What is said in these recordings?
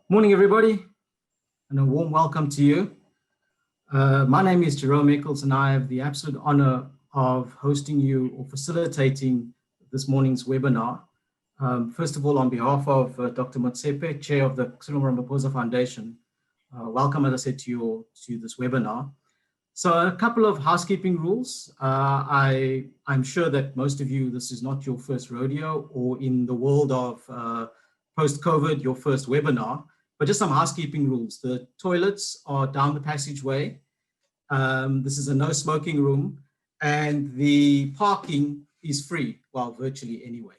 Morning, everybody, and a warm welcome to you. My name is Cyril Ramaphosa, and I have the absolute honor of hosting you or facilitating this morning's webinar. First of all, on behalf of Dr. Motsepe, Chair of the Cyril Ramaphosa Foundation, welcome, as I said, to this webinar. So a couple of housekeeping rules. I'm sure that most of you, this is not your first rodeo, or in the world of post-COVID, your first webinar. But just some housekeeping rules. The toilets are down the passageway. This is a no smoking room, and the parking is free, well, virtually anyway.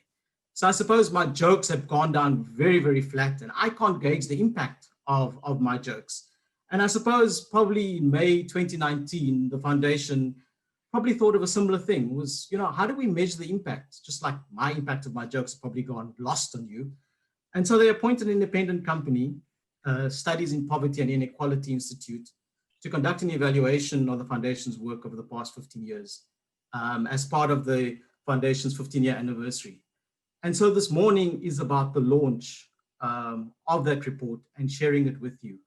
So I suppose my jokes have gone down very, very flat, and I can't gauge the impact of my jokes. And I suppose probably in May 2019, the foundation probably thought of a similar thing, was, how do we measure the impact? Just like my impact of my jokes have probably gone lost on you. And so they appointed an independent company, Studies in Poverty and Inequality Institute, to conduct an evaluation of the foundation's work over the past 15 years as part of the foundation's 15-year anniversary. And so this morning is about the launch of that report and sharing it with you.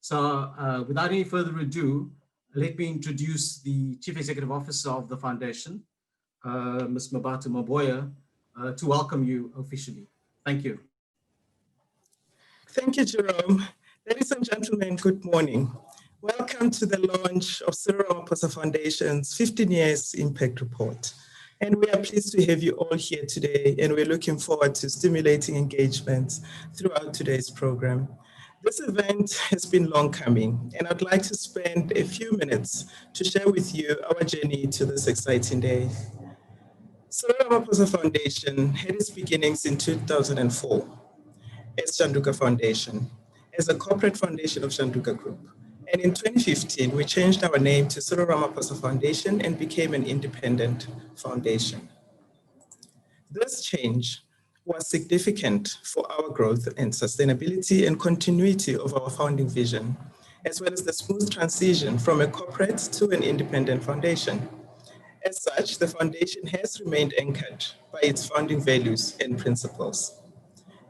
So without any further ado, let me introduce the Chief Executive Officer of the foundation, Ms. Mabatu Maboya, to welcome you officially. Thank you. Thank you, Jerome. Ladies and gentlemen, good morning. Welcome to the launch of Cyril Ramaphosa Foundation's 15 Years Impact Report. And we are pleased to have you all here today, and we're looking forward to stimulating engagement throughout today's program. This event has been long coming, and I'd like to spend a few minutes to share with you our journey to this exciting day. Cyril Ramaphosa Foundation had its beginnings in 2004. As Shanduka Foundation, as a corporate foundation of Shanduka Group. And in 2015, we changed our name to Cyril Ramaphosa Foundation and became an independent foundation. This change was significant for our growth and sustainability and continuity of our founding vision, as well as the smooth transition from a corporate to an independent foundation. As such, the foundation has remained anchored by its founding values and principles.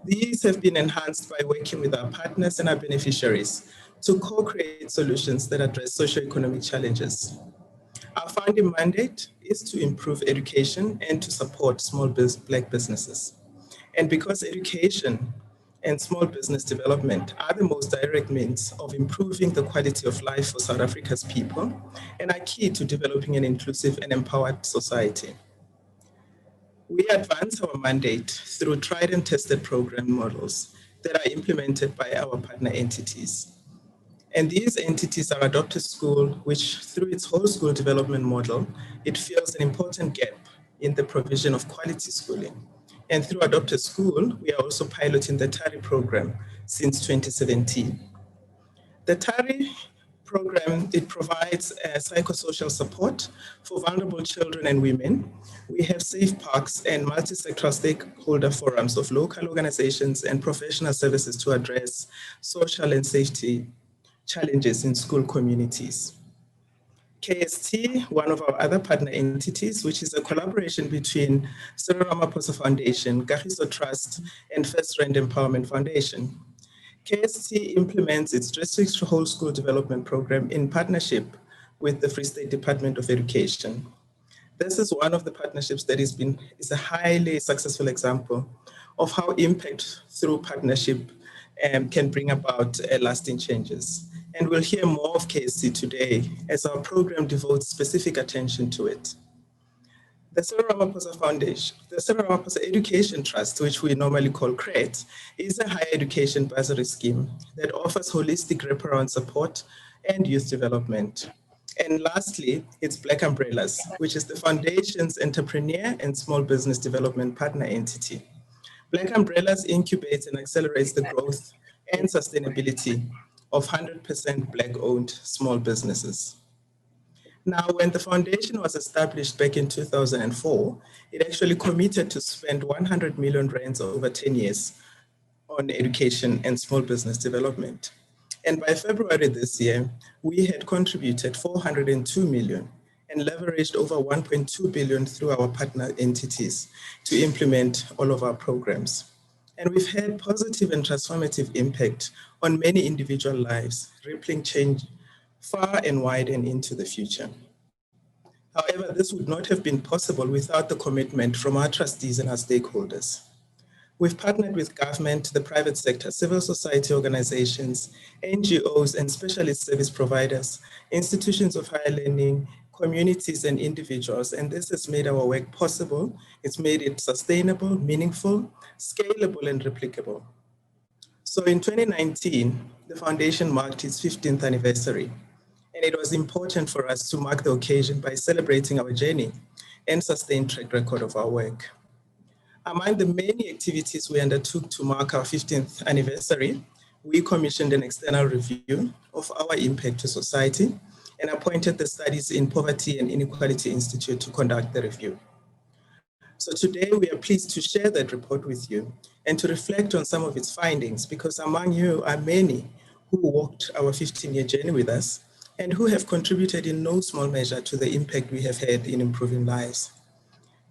These have been enhanced by working with our partners and our beneficiaries to co-create solutions that address socioeconomic challenges. Our founding mandate is to improve education and to support small Black businesses. And because education and small business development are the most direct means of improving the quality of life for South Africa's people and are key to developing an inclusive and empowered society. We advance our mandate through tried and tested program models that are implemented by our partner entities. And these entities are Adopt a School, which through its whole school development model, it fills an important gap in the provision of quality schooling. And through Adopt a School, we are also piloting the THARI program since 2017. The THARI program, it provides psychosocial support for vulnerable children and women. We have safe parks and multi-sectoral stakeholder forums of local organizations and professional services to address social and safety challenges in school communities. KST, one of our other partner entities, which is a collaboration between Cyril Ramaphosa Foundation, Kagiso Trust, and First Rand Empowerment Foundation. KST implements its district whole school development program in partnership with the Free State Department of Education. This is one of the partnerships that is a highly successful example of how impact through partnership can bring about lasting changes. And we'll hear more of KST today as our program devotes specific attention to it. The Cyril Ramaphosa Foundation, the Cyril Ramaphosa Education Trust, which we normally call CRET, is a higher education bursary scheme that offers holistic wraparound support and youth development. And lastly, it's Black Umbrellas, which is the foundation's entrepreneur and small business development partner entity. Black Umbrellas incubates and accelerates the growth and sustainability of 100% Black-owned small businesses. Now, when the foundation was established back in 2004, it actually committed to spend 100 million rands over 10 years on education and small business development. And by February this year, we had contributed 402 million and leveraged over 1.2 billion through our partner entities to implement all of our programs. and we've had positive and transformative impact on many individual lives, rippling change far and wide and into the future. However, this would not have been possible without the commitment from our trustees and our stakeholders. We've partnered with government, the private sector, civil society organizations, NGOs, and specialist service providers, institutions of higher learning, communities, and individuals. And this has made our work possible. It's made it sustainable, meaningful, scalable, and replicable. So in 2019, the foundation marked its 15th anniversary. And it was important for us to mark the occasion by celebrating our journey and sustained track record of our work. Among the many activities we undertook to mark our 15th anniversary, we commissioned an external review of our impact to society and appointed the Studies in Poverty and Inequality Institute to conduct the review. So today we are pleased to share that report with you and to reflect on some of its findings, because among you are many who walked our 15-year journey with us and who have contributed in no small measure to the impact we have had in improving lives.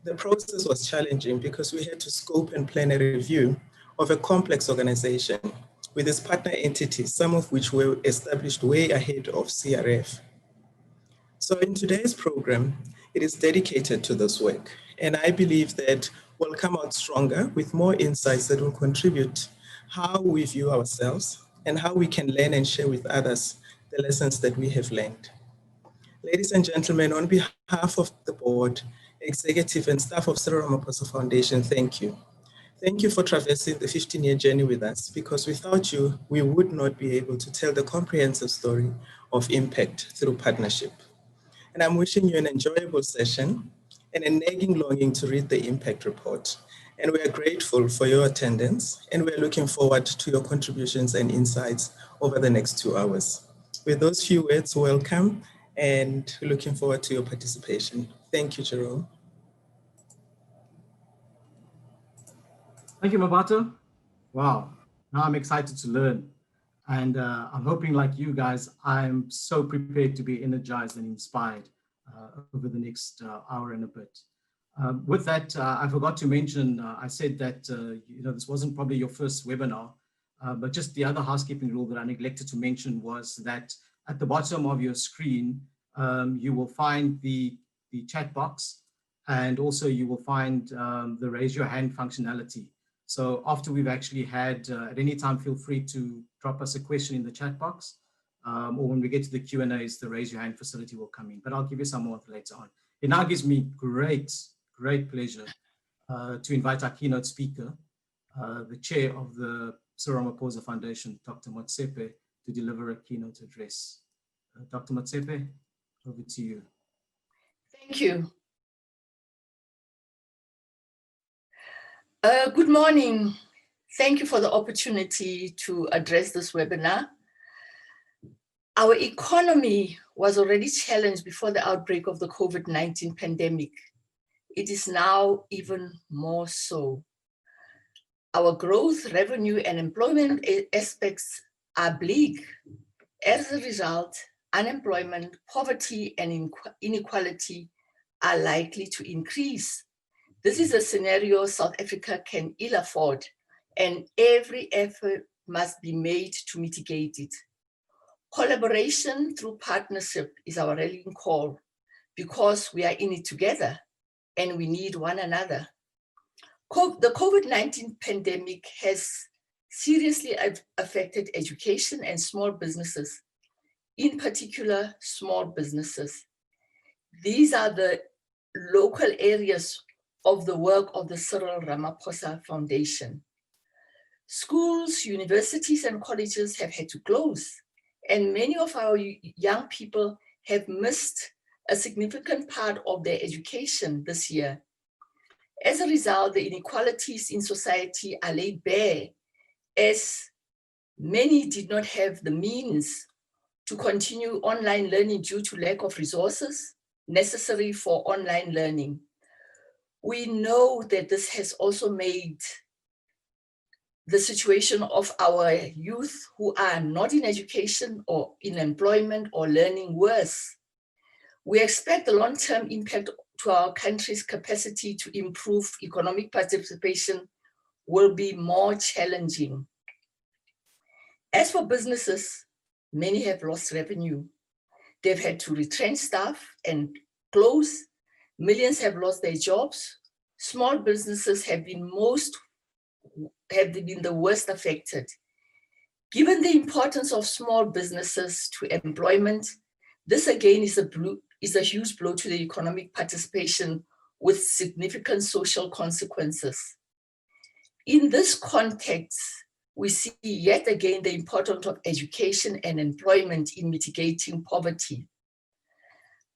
The process was challenging because we had to scope and plan a review of a complex organization with its partner entities, some of which were established way ahead of CRF. So in today's program, it is dedicated to this work. And I believe that we'll come out stronger with more insights that will contribute how we view ourselves and how we can learn and share with others the lessons that we have learned. Ladies and gentlemen, on behalf of the board, executive and staff of Cyril Ramaphosa Foundation, thank you. Thank you for traversing the 15-year journey with us, because without you, we would not be able to tell the comprehensive story of impact through partnership. And I'm wishing you an enjoyable session and a nagging longing to read the impact report. And we are grateful for your attendance, and we're looking forward to your contributions and insights over the next 2 hours. With those few words, welcome, and looking forward to your participation. Thank you, Jerome. Thank you, Mabata. Wow, now I'm excited to learn. And I'm hoping, like you guys, I'm so prepared to be energized and inspired over the next hour and a bit. With that, I forgot to mention, I said that this wasn't probably your first webinar, but just the other housekeeping rule that I neglected to mention was that at the bottom of your screen, you will find the chat box, and also you will find the raise your hand functionality. So after we've actually had, at any time, feel free to drop us a question in the chat box, or when we get to the Q&As, the raise your hand facility will come in, but I'll give you some more later on. It now gives me great pleasure to invite our keynote speaker, the chair of the Cyril Ramaphosa Foundation, Dr. Motsepe, to deliver a keynote address. Dr. Motsepe, over to you. Thank you. Good morning. Thank you for the opportunity to address this webinar. Our economy was already challenged before the outbreak of the COVID-19 pandemic. It is now even more so. Our growth, revenue, and employment aspects are bleak. As a result, unemployment, poverty, and inequality are likely to increase. This is a scenario South Africa can ill afford, and every effort must be made to mitigate it. Collaboration through partnership is our rallying call, because we are in it together and we need one another. The COVID-19 pandemic has seriously affected education and small businesses, in particular small businesses. These are the local areas of the work of the Cyril Ramaphosa Foundation. Schools, universities, and colleges have had to close, and many of our young people have missed a significant part of their education this year. As a result, the inequalities in society are laid bare, as many did not have the means to continue online learning due to lack of resources necessary for online learning. We know that this has also made the situation of our youth who are not in education or in employment or learning worse. We expect the long-term impact to our country's capacity to improve economic participation will be more challenging. As for businesses, many have lost revenue. They've had to retrench staff and close. Millions have lost their jobs. Small businesses have been the worst affected. Given the importance of small businesses to employment, this again is a huge blow to the economic participation with significant social consequences. In this context, we see yet again the importance of education and employment in mitigating poverty.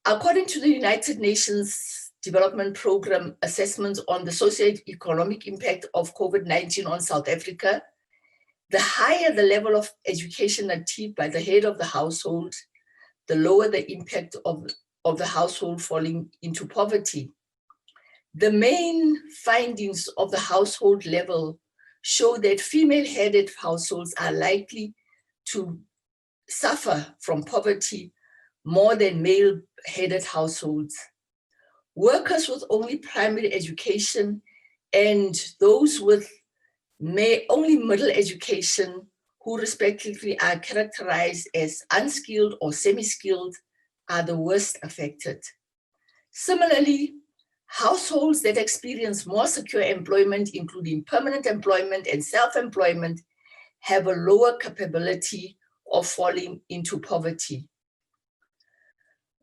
According to the United Nations Development Programme assessments on the socio-economic impact of COVID-19 on South Africa, the higher the level of education achieved by the head of the household, the lower the impact of the household falling into poverty. The main findings of the household level show that female-headed households are likely to suffer from poverty more than male-headed households. Workers with only primary education and those with only middle education, who respectively are characterized as unskilled or semi-skilled, are the worst affected. Similarly, households that experience more secure employment, including permanent employment and self-employment, have a lower capability of falling into poverty.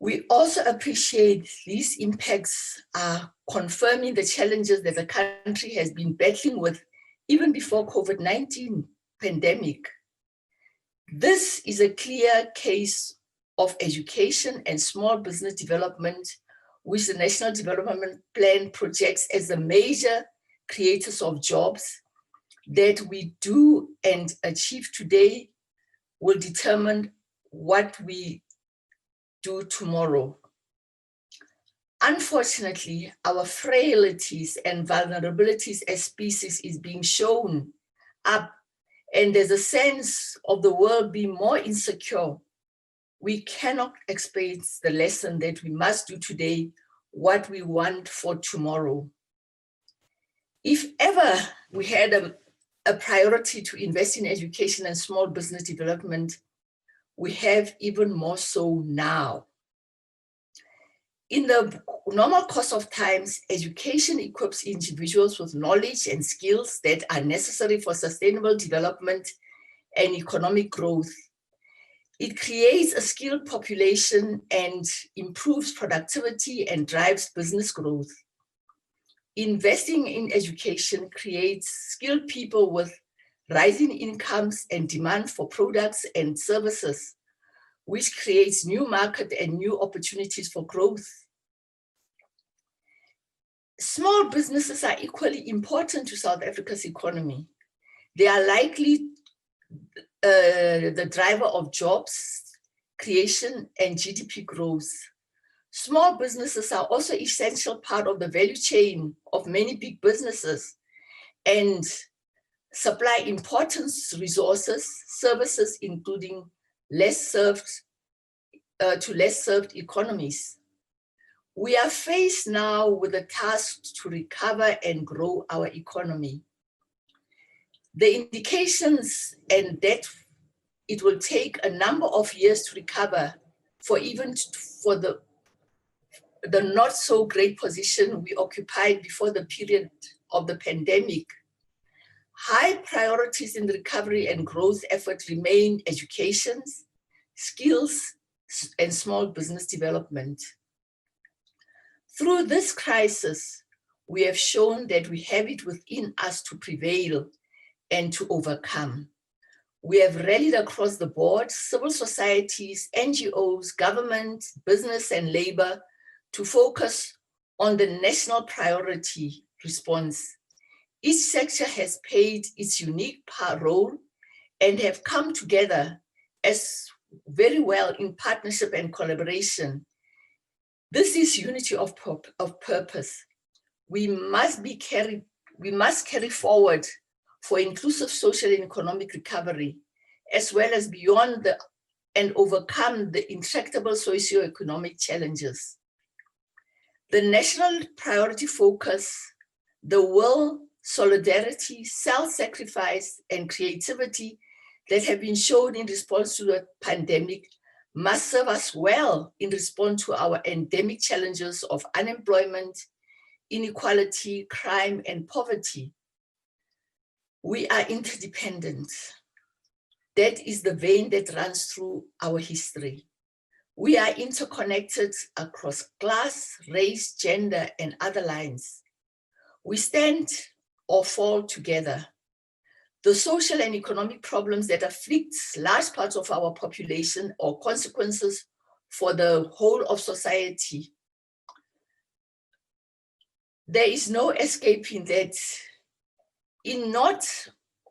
We also appreciate these impacts are confirming the challenges that the country has been battling with even before COVID-19 pandemic. This is a clear case of education and small business development, which the National Development Plan projects as the major creators of jobs that we do and achieve today will determine what we do tomorrow. Unfortunately, our frailties and vulnerabilities as species is being shown up, and there's a sense of the world being more insecure. We cannot expect the lesson that we must do today what we want for tomorrow. If ever we had a priority to invest in education and small business development, we have even more so now. In the normal course of times, education equips individuals with knowledge and skills that are necessary for sustainable development and economic growth. It creates a skilled population and improves productivity and drives business growth. Investing in education creates skilled people with rising incomes and demand for products and services, which creates new market and new opportunities for growth. Small businesses are equally important to South Africa's economy. They are likely the driver of jobs creation and GDP growth. Small businesses are also an essential part of the value chain of many big businesses and supply important resources, services, including less served economies. We are faced now with a task to recover and grow our economy. The indications and that it will take a number of years to recover for the not so great position we occupied before the period of the pandemic. High priorities in the recovery and growth effort remain education, skills, and small business development. Through this crisis, we have shown that we have it within us to prevail and to overcome. We have rallied across the board, civil societies, NGOs, government, business, and labor to focus on the national priority response. Each sector has played its unique role and have come together as very well in partnership and collaboration. This is unity of purpose. We must carry forward for inclusive social and economic recovery, as well as beyond and overcome the intractable socio-economic challenges. The national priority focus, the will, solidarity, self-sacrifice, and creativity that have been shown in response to the pandemic must serve us well in response to our endemic challenges of unemployment, inequality, crime, and poverty. We are interdependent. That is the vein that runs through our history. We are interconnected across class, race, gender, and other lines. We stand or fall together. The social and economic problems that afflict large parts of our population or consequences for the whole of society. There is no escaping that. In not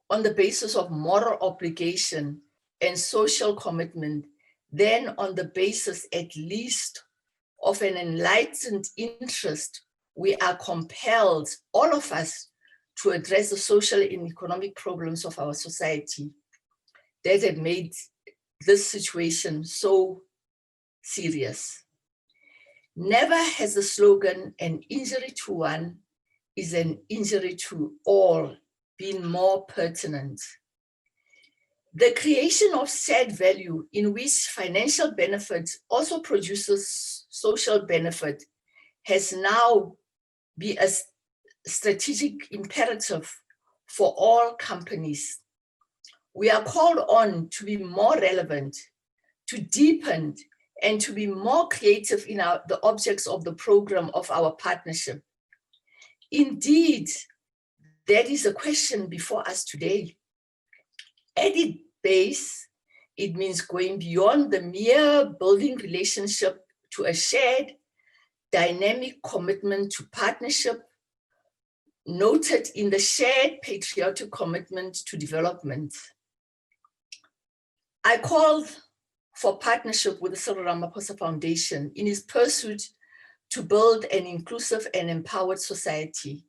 on the basis of moral obligation and social commitment, then on the basis at least of an enlightened interest, we are compelled, all of us, to address the social and economic problems of our society that have made this situation so serious. Never has the slogan, "an injury to one is an injury to all," been more pertinent. The creation of shared value in which financial benefit also produces social benefit has now been a strategic imperative for all companies. We are called on to be more relevant, to deepen, and to be more creative in the objects of the program of our partnership. Indeed, that is a question before us today. At its base, it means going beyond the mere building relationship to a shared, dynamic commitment to partnership, noted in the shared patriotic commitment to development. I called for partnership with the Cyril Ramaphosa Foundation in its pursuit to build an inclusive and empowered society.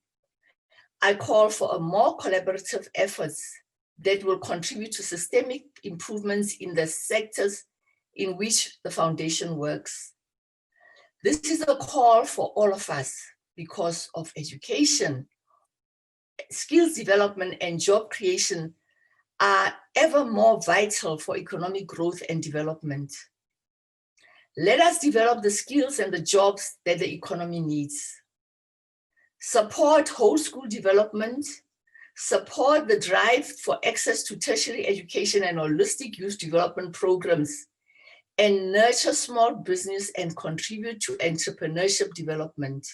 I call for a more collaborative efforts that will contribute to systemic improvements in the sectors in which the foundation works. This is a call for all of us because of education, skills development, and job creation are ever more vital for economic growth and development. Let us develop the skills and the jobs that the economy needs. Support whole school development, support the drive for access to tertiary education and holistic youth development programs, and nurture small business and contribute to entrepreneurship development.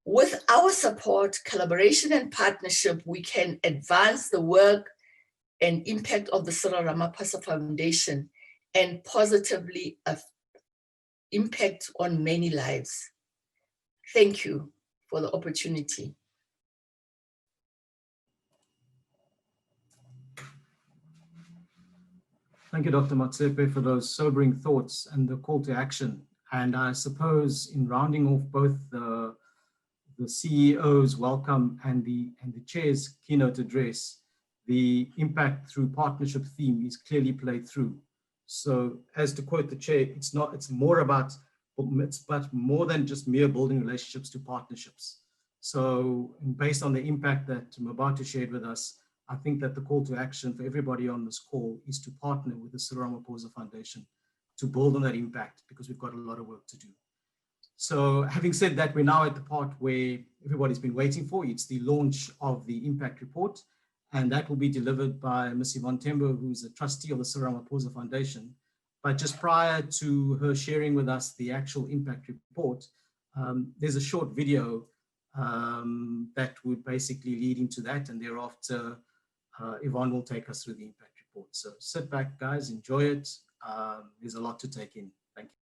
With our support, collaboration, and partnership, we can advance the work and impact of the Cyril Ramaphosa Foundation and positively impact on many lives. Thank you for the opportunity. Thank you, Dr. Motsepe, for those sobering thoughts and the call to action. And I suppose in rounding off both the CEO's welcome and the chair's keynote address, the impact through partnership theme is clearly played through. So as to quote the chair, it's more than just mere building relationships to partnerships. So based on the impact that Mabatu shared with us, I think that the call to action for everybody on this call is to partner with the Cyril Ramaphosa Foundation to build on that impact, because we've got a lot of work to do. So having said that, we're now at the part where everybody's been waiting for. It's the launch of the impact report, and that will be delivered by Ms. Yvonne Tembo, who's a trustee of the Cyril Ramaphosa Foundation. But just prior to her sharing with us the actual impact report, there's a short video that would basically lead into that, and thereafter Yvonne will take us through the impact report. So sit back, guys, enjoy it. There's a lot to take in. Thank you.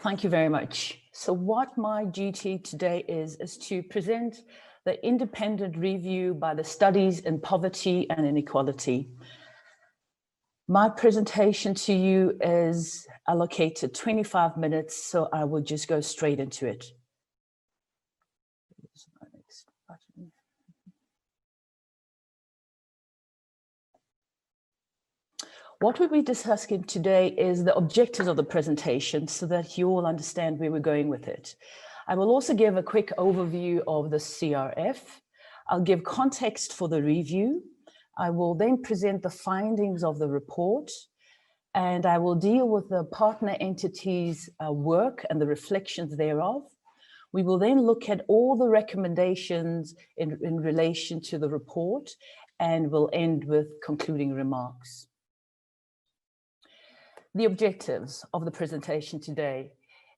thank you very much. So what my duty today is to present the independent review by the Studies in Poverty and Inequality. My presentation to you is allocated 25 minutes, so I will just go straight into it. What we'll be discussing today is the objectives of the presentation so that you all understand where we're going with it. I will also give a quick overview of the CRF. I'll give context for the review. I will then present the findings of the report, and I will deal with the partner entities' work and the reflections thereof. We will then look at all the recommendations in relation to the report, and we'll end with concluding remarks. The objectives of the presentation today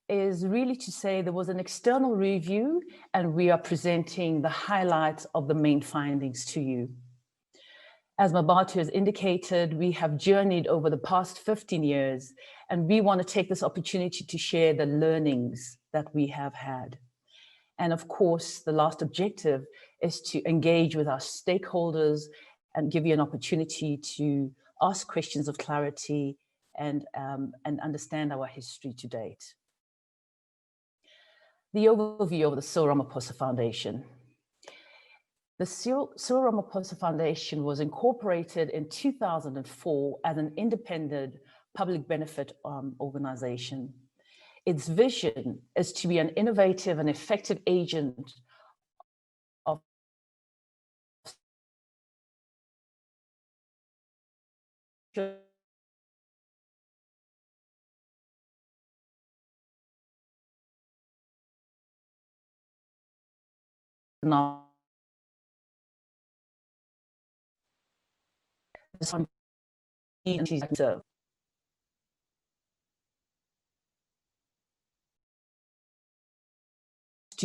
is really to say there was an external review and we are presenting the highlights of the main findings to you. As Mabatu has indicated, we have journeyed over the past 15 years and we want to take this opportunity to share the learnings that we have had. And of course, the last objective is to engage with our stakeholders and give you an opportunity to ask questions of clarity and understand our history to date. The overview of the Cyril Ramaphosa Foundation. The Cyril Ramaphosa Foundation was incorporated in 2004 as an independent public benefit organization. Its vision is to be an innovative and effective agent of to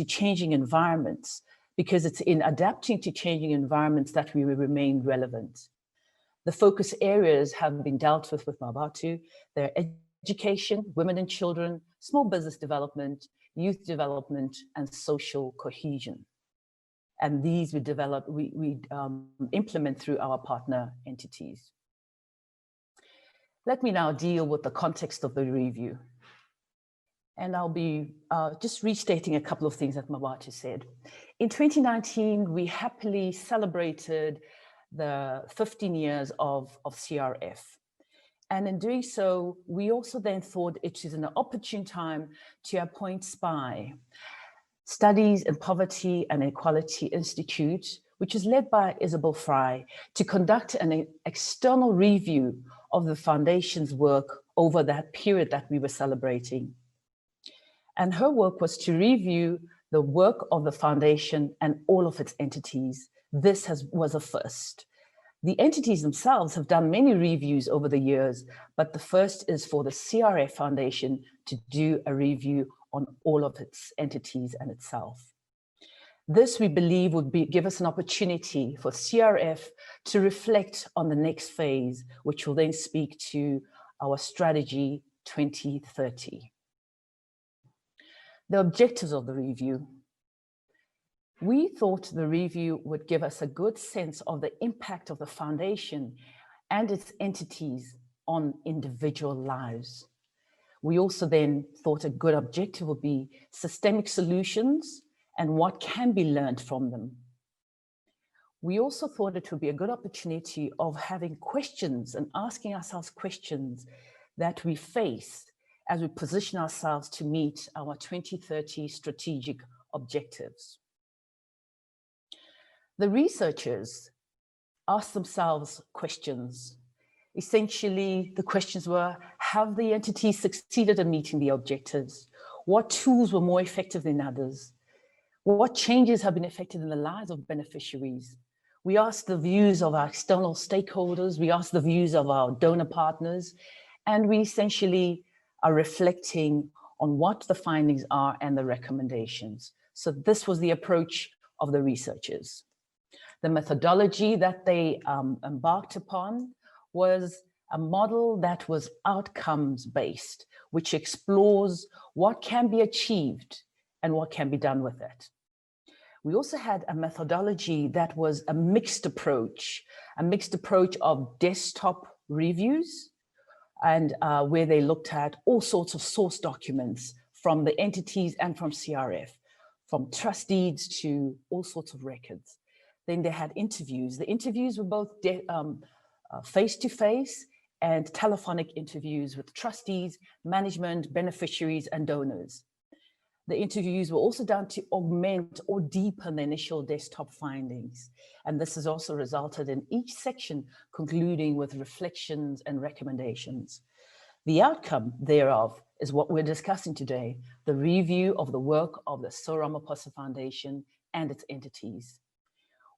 changing environments, because it's in adapting to changing environments that we will remain relevant. The focus areas have been dealt with Mabatu. They're education, women and children, small business development, youth development, and social cohesion. And these we develop, we implement through our partner entities. Let me now deal with the context of the review. And I'll be just restating a couple of things that Mabatu said. In 2019, we happily celebrated the 15 years of CRF. And in doing so, we also then thought it is an opportune time to appoint SPI, Studies in Poverty and Equality Institute, which is led by Isabel Fry, to conduct an external review of the foundation's work over that period that we were celebrating. And her work was to review the work of the foundation and all of its entities. This was a first. The entities themselves have done many reviews over the years, but the first is for the CRF Foundation to do a review on all of its entities and itself. This, we believe, would give us an opportunity for CRF to reflect on the next phase, which will then speak to our strategy 2030. The objectives of the review. We thought the review would give us a good sense of the impact of the foundation and its entities on individual lives. We also then thought a good objective would be systemic solutions and what can be learned from them. We also thought it would be a good opportunity of having questions and asking ourselves questions that we face as we position ourselves to meet our 2030 strategic objectives. The researchers asked themselves questions. Essentially, the questions were, have the entities succeeded in meeting the objectives? What tools were more effective than others? What changes have been effected in the lives of beneficiaries? We asked the views of our external stakeholders, we asked the views of our donor partners, and we essentially are reflecting on what the findings are and the recommendations. So this was the approach of the researchers. The methodology that they embarked upon was a model that was outcomes-based, which explores what can be achieved and what can be done with it. We also had a methodology that was a mixed approach of desktop reviews, and where they looked at all sorts of source documents from the entities and from CRF, from trust deeds to all sorts of records. Then they had interviews. The interviews were both face-to-face and telephonic interviews with trustees, management, beneficiaries, and donors. The interviews were also done to augment or deepen the initial desktop findings. And this has also resulted in each section concluding with reflections and recommendations. The outcome thereof is what we're discussing today, the review of the work of the Cyril Ramaphosa Foundation and its entities.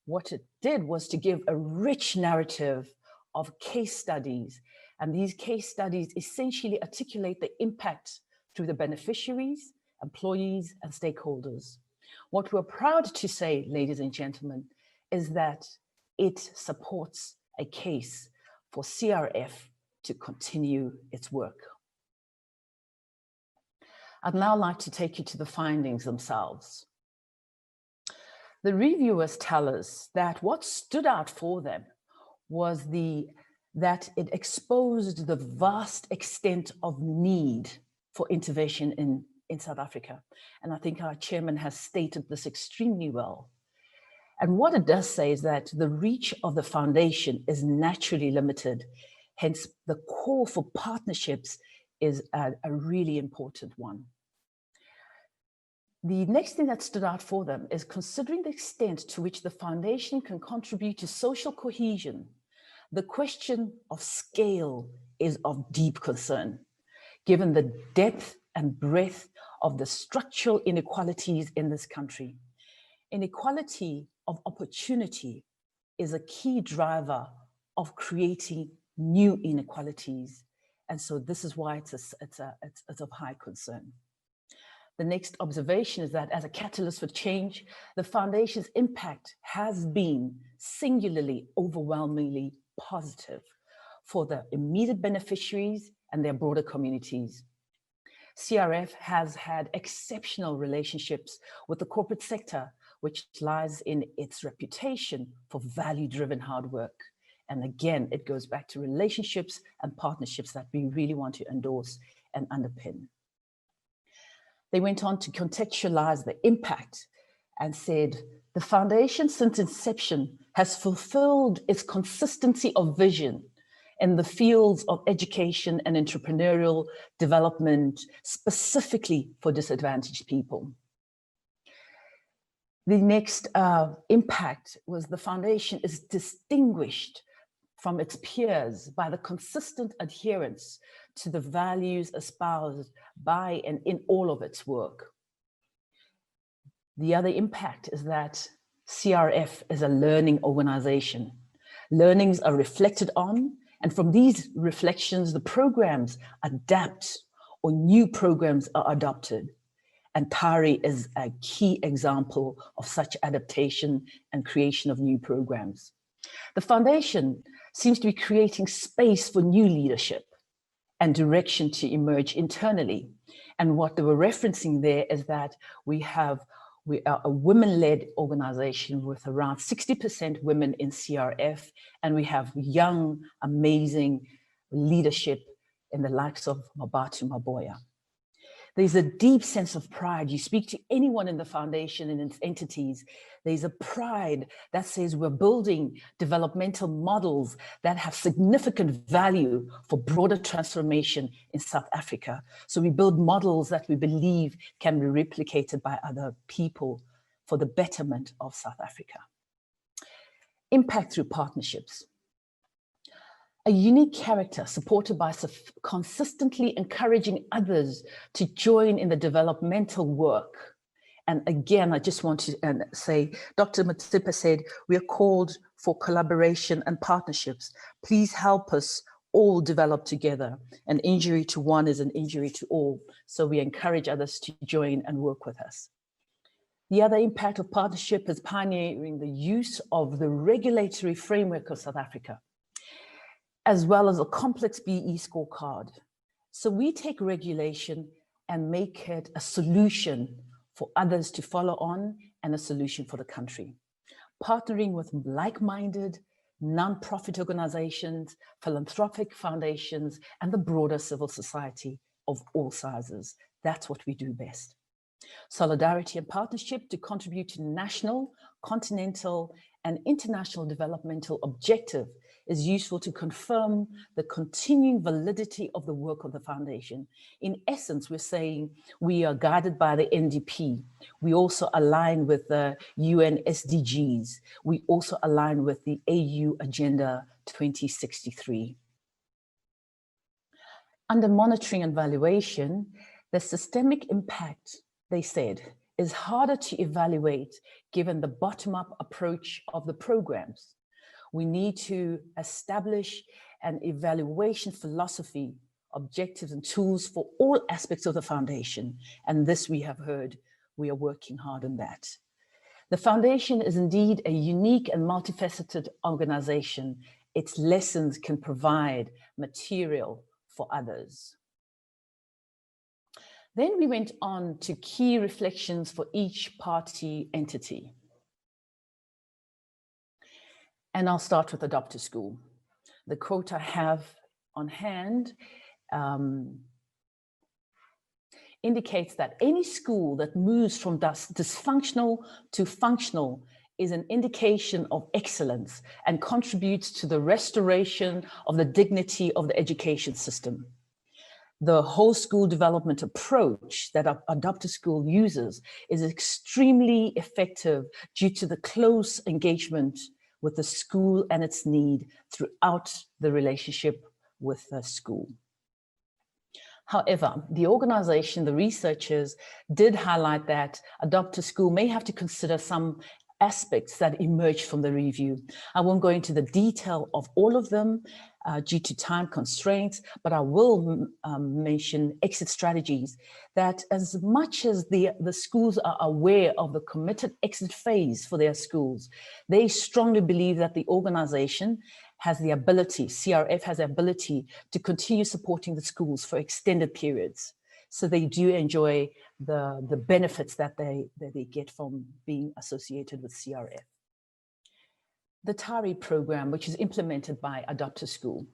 What it did was to give a rich narrative of case studies, and these case studies essentially articulate the impact to the beneficiaries, employees, and stakeholders. What we're proud to say, ladies and gentlemen, is that it supports a case for CRF to continue its work. I'd now like to take you to the findings themselves. The reviewers tell us that what stood out for them was that it exposed the vast extent of need for intervention in South Africa. And I think our chairman has stated this extremely well. And what it does say is that the reach of the foundation is naturally limited. Hence, the call for partnerships is a really important one. The next thing that stood out for them is considering the extent to which the foundation can contribute to social cohesion. The question of scale is of deep concern, given the depth and breadth of the structural inequalities in this country. Inequality of opportunity is a key driver of creating new inequalities. And so this is why it's of high concern. The next observation is that as a catalyst for change, the foundation's impact has been singularly, overwhelmingly positive for the immediate beneficiaries and their broader communities. CRF has had exceptional relationships with the corporate sector, which lies in its reputation for value-driven hard work. And again, it goes back to relationships and partnerships that we really want to endorse and underpin. They went on to contextualize the impact and said, the foundation since inception has fulfilled its consistency of vision in the fields of education and entrepreneurial development, specifically for disadvantaged people. The next impact was the foundation is distinguished from its peers by the consistent adherence to the values espoused by and in all of its work. The other impact is that CRF is a learning organization. Learnings are reflected on, and from these reflections, the programs adapt or new programs are adopted. And THARI is a key example of such adaptation and creation of new programs. The foundation seems to be creating space for new leadership and direction to emerge internally. And what they were referencing there is that we are a women-led organization with around 60% women in CRF, and we have young, amazing leadership in the likes of Mabatu Maboya. There's a deep sense of pride. You speak to anyone in the foundation and its entities, there's a pride that says we're building developmental models that have significant value for broader transformation in South Africa. So we build models that we believe can be replicated by other people for the betterment of South Africa. Impact through partnerships. A unique character supported by consistently encouraging others to join in the developmental work. And again, I just want to say, Dr. Matsipa said, we are called for collaboration and partnerships. Please help us all develop together. An injury to one is an injury to all. So we encourage others to join and work with us. The other impact of partnership is pioneering the use of the regulatory framework of South Africa. as well as a complex BE scorecard. So we take regulation and make it a solution for others to follow on and a solution for the country. Partnering with like-minded, non-profit organizations, philanthropic foundations, and the broader civil society of all sizes. That's what we do best. Solidarity and partnership to contribute to national, continental, and international developmental objective is useful to confirm the continuing validity of the work of the foundation. In essence, we're saying we are guided by the NDP. We also align with the UN SDGs. We also align with the AU Agenda 2063. Under monitoring and valuation, the systemic impact, they said, is harder to evaluate given the bottom-up approach of the programs. We need to establish an evaluation philosophy, objectives and tools for all aspects of the foundation. And this we have heard, we are working hard on that. The foundation is indeed a unique and multifaceted organization. Its lessons can provide material for others. Then we went on to key reflections for each party entity. And I'll start with Adopt a School. The quote I have on hand indicates that any school that moves from dysfunctional to functional is an indication of excellence and contributes to the restoration of the dignity of the education system. The whole school development approach that Adopt a School uses is extremely effective due to the close engagement with the school and its need throughout the relationship with the school. However, the organization, the researchers did highlight that Adopt a School may have to consider some aspects that emerged from the review. I won't go into the detail of all of them due to time constraints, but I will mention exit strategies that as much as the schools are aware of the committed exit phase for their schools, they strongly believe that the organization has the ability, CRF has the ability to continue supporting the schools for extended periods. So they do enjoy the benefits that they get from being associated with CRF. The THARI program, which is implemented by Adopt a School.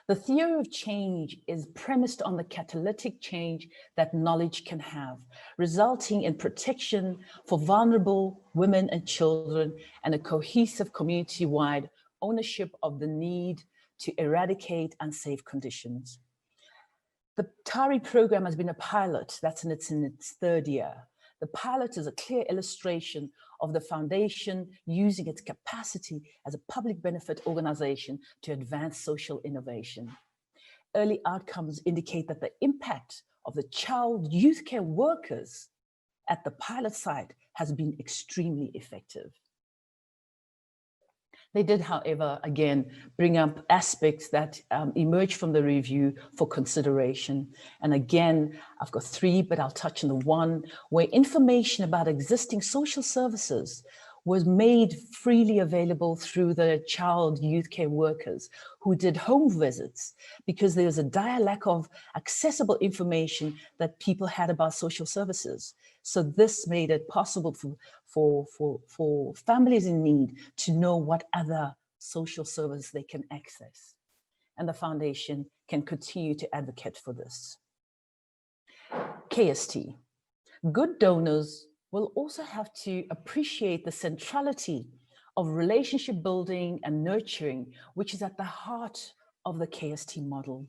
The theory of change is premised on the catalytic change that knowledge can have, resulting in protection for vulnerable women and children and a cohesive community-wide ownership of the need to eradicate unsafe conditions. The THARI program has been a pilot, that's in its third year. The pilot is a clear illustration of the foundation using its capacity as a public benefit organization to advance social innovation. Early outcomes indicate that the impact of the child youth care workers at the pilot site has been extremely effective. They did, however, again, bring up aspects that emerged from the review for consideration. And again, I've got three, but I'll touch on the one where information about existing social services was made freely available through the child youth care workers who did home visits, because there was a dire lack of accessible information that people had about social services. So this made it possible for families in need to know what other social service they can access. And the foundation can continue to advocate for this. KST. Good donors will also have to appreciate the centrality of relationship building and nurturing, which is at the heart of the KST model.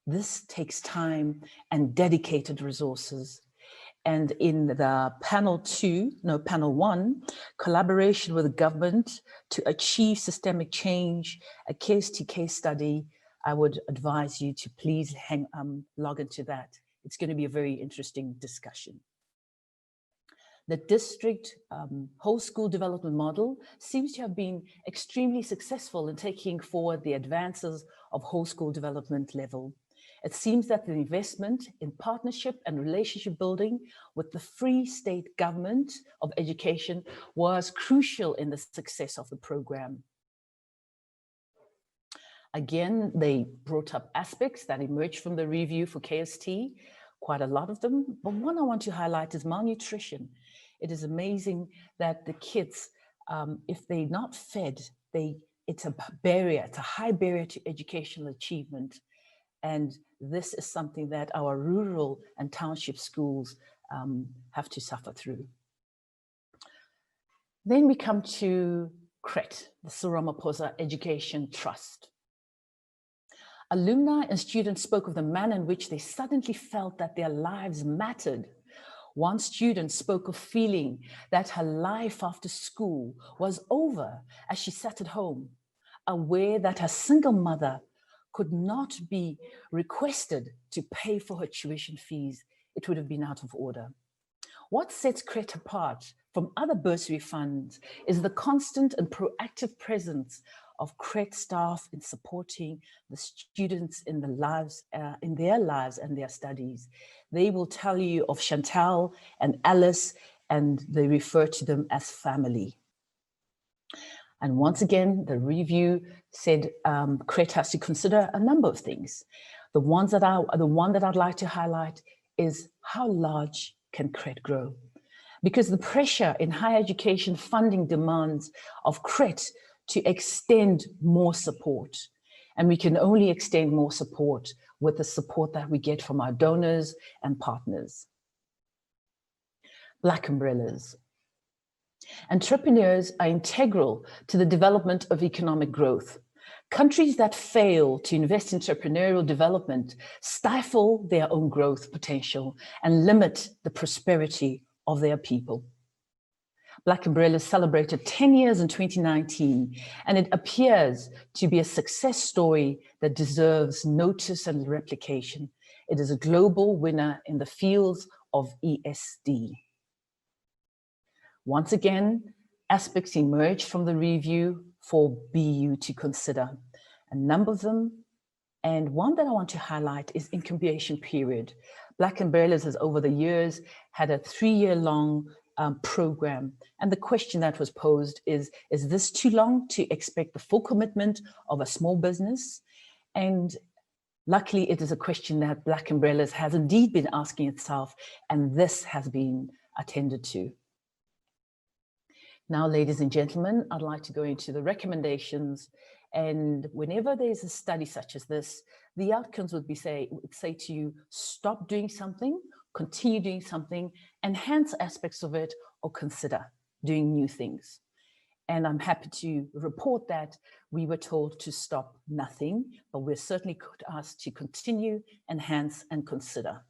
This takes time and dedicated resources. And in the panel one, collaboration with government to achieve systemic change, a KST case study, I would advise you to please log into that. It's going to be a very interesting discussion. The district whole school development model seems to have been extremely successful in taking forward the advances of whole school development level. It seems that the investment in partnership and relationship building with the Free State Government of Education was crucial in the success of the program. Again, they brought up aspects that emerged from the review for KST, quite a lot of them, but one I want to highlight is malnutrition. It is amazing that the kids, if they're not fed, it's a barrier, it's a high barrier to educational achievement. And this is something that our rural and township schools have to suffer through. Then we come to CRET, the Cyril Ramaphosa Education Trust. Alumni and students spoke of the manner in which they suddenly felt that their lives mattered. One student spoke of feeling that her life after school was over as she sat at home, aware that her single mother could not be requested to pay for her tuition fees. It would have been out of order. What sets CRET apart from other bursary funds is the constant and proactive presence of CRET staff in supporting the students in their lives and their studies. They will tell you of Chantal and Alice, and they refer to them as family. And once again, the review said CRET has to consider a number of things. The one that I'd like to highlight is how large can CRET grow? Because the pressure in higher education funding demands of CRET to extend more support. And we can only extend more support with the support that we get from our donors and partners. Black umbrellas. Entrepreneurs are integral to the development of economic growth. Countries that fail to invest in entrepreneurial development stifle their own growth potential and limit the prosperity of their people. Black Umbrellas celebrated 10 years in 2019, and it appears to be a success story that deserves notice and replication. It is a global winner in the fields of ESD. Once again, aspects emerged from the review for BU to consider, a number of them, and one that I want to highlight is incubation period. Black Umbrellas has over the years had a 3-year-long program, and the question that was posed is this too long to expect the full commitment of a small business? And luckily, it is a question that Black Umbrellas has indeed been asking itself, and this has been attended to. Now, ladies and gentlemen, I'd like to go into the recommendations. And whenever there's a study such as this, the outcomes would say to you, stop doing something, continue doing something, enhance aspects of it, or consider doing new things. And I'm happy to report that we were told to stop nothing, but we're certainly asked to continue, enhance, and consider.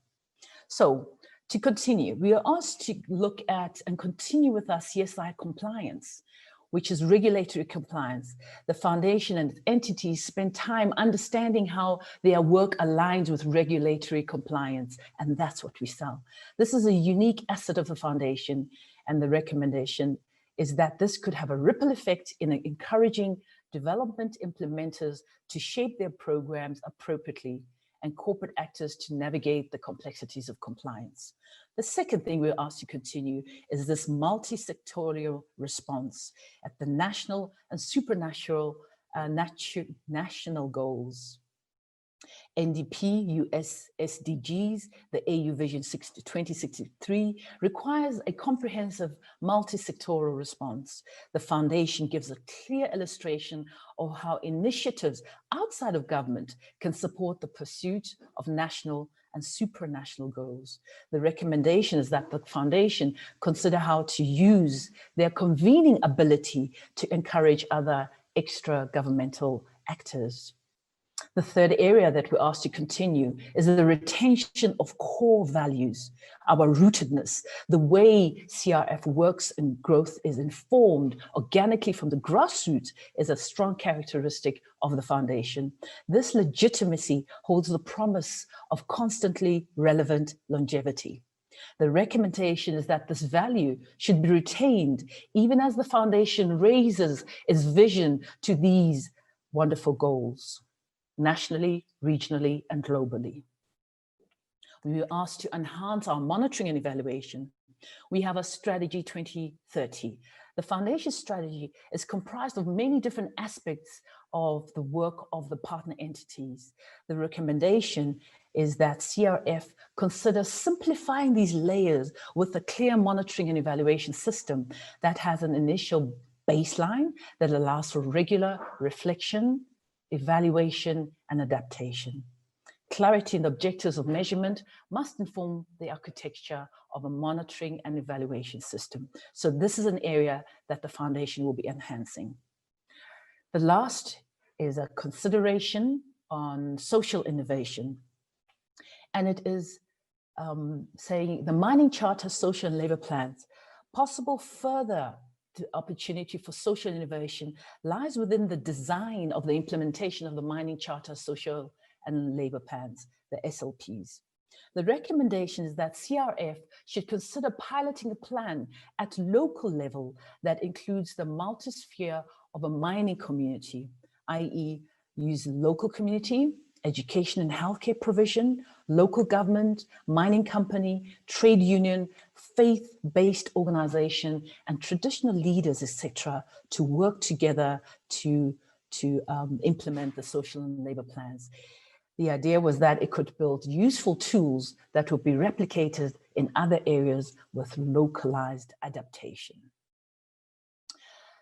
So to continue, we are asked to look at and continue with our CSI compliance, which is regulatory compliance. The foundation and its entities spend time understanding how their work aligns with regulatory compliance, and that's what we sell. This is a unique asset of the foundation, and the recommendation is that this could have a ripple effect in encouraging development implementers to shape their programs appropriately and corporate actors to navigate the complexities of compliance. The second thing we're asked to continue is this multi-sectorial response at the national and supranational national goals. NDP, US SDGs, the AU Vision 2063 requires a comprehensive multi-sectoral response. The foundation gives a clear illustration of how initiatives outside of government can support the pursuit of national and supranational goals. The recommendation is that the foundation consider how to use their convening ability to encourage other extra governmental actors. The third area that we're asked to continue is the retention of core values, our rootedness. The way CRF works and growth is informed organically from the grassroots is a strong characteristic of the foundation. This legitimacy holds the promise of constantly relevant longevity. The recommendation is that this value should be retained even as the foundation raises its vision to these wonderful goals, nationally, regionally, and globally. We were asked to enhance our monitoring and evaluation. We have a strategy 2030. The foundation strategy is comprised of many different aspects of the work of the partner entities. The recommendation is that CRF consider simplifying these layers with a clear monitoring and evaluation system that has an initial baseline that allows for regular reflection, evaluation, and adaptation. Clarity in the objectives of measurement must inform the architecture of a monitoring and evaluation system. So this is an area that the foundation will be enhancing. The last is a consideration on social innovation. And it is saying the mining charter, social and labor plans. Possible further opportunity for social innovation lies within the design of the implementation of the mining charter, social and labor plans, the SLPs. The recommendation is that CRF should consider piloting a plan at local level that includes the multisphere of a mining community, i.e. use local community, education and healthcare provision, local government, mining company, trade union, faith-based organization, and traditional leaders, etc., to work together to implement the social and labor plans. The idea was that it could build useful tools that would be replicated in other areas with localized adaptation.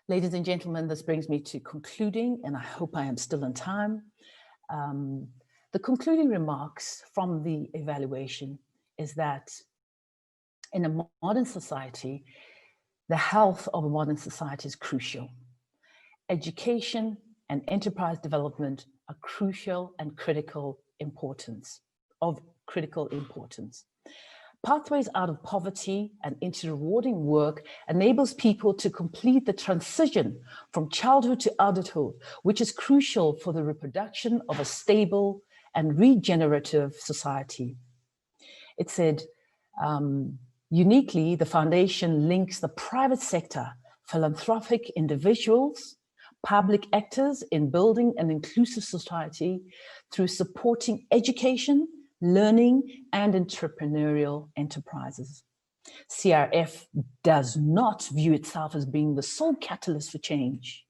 Ladies and gentlemen, this brings me to concluding, and I hope I am still in time. The concluding remarks from the evaluation is that in a modern society, the health of a modern society is crucial. Education and enterprise development are crucial and critical importance. Pathways out of poverty and into rewarding work enables people to complete the transition from childhood to adulthood, which is crucial for the reproduction of a stable and regenerative society. It said, uniquely, the foundation links the private sector, philanthropic individuals, public actors in building an inclusive society through supporting education, learning, and entrepreneurial enterprises. CRF does not view itself as being the sole catalyst for change.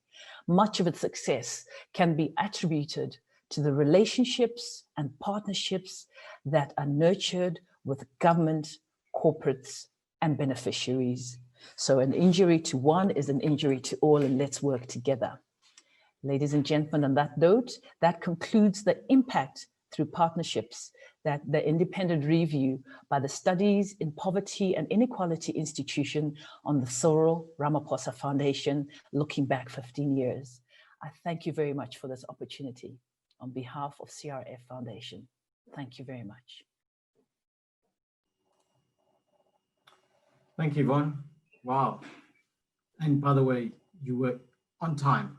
Much of its success can be attributed to the relationships and partnerships that are nurtured with government, corporates, and beneficiaries. So an injury to one is an injury to all, and let's work together. Ladies and gentlemen, on that note, that concludes the impact through partnerships that the independent review by the Studies in Poverty and Inequality Institution on the Cyril Ramaphosa Foundation, looking back 15 years. I thank you very much for this opportunity on behalf of CRF Foundation. Thank you very much. Thank you, Yvonne. Wow. And by the way, you were on time.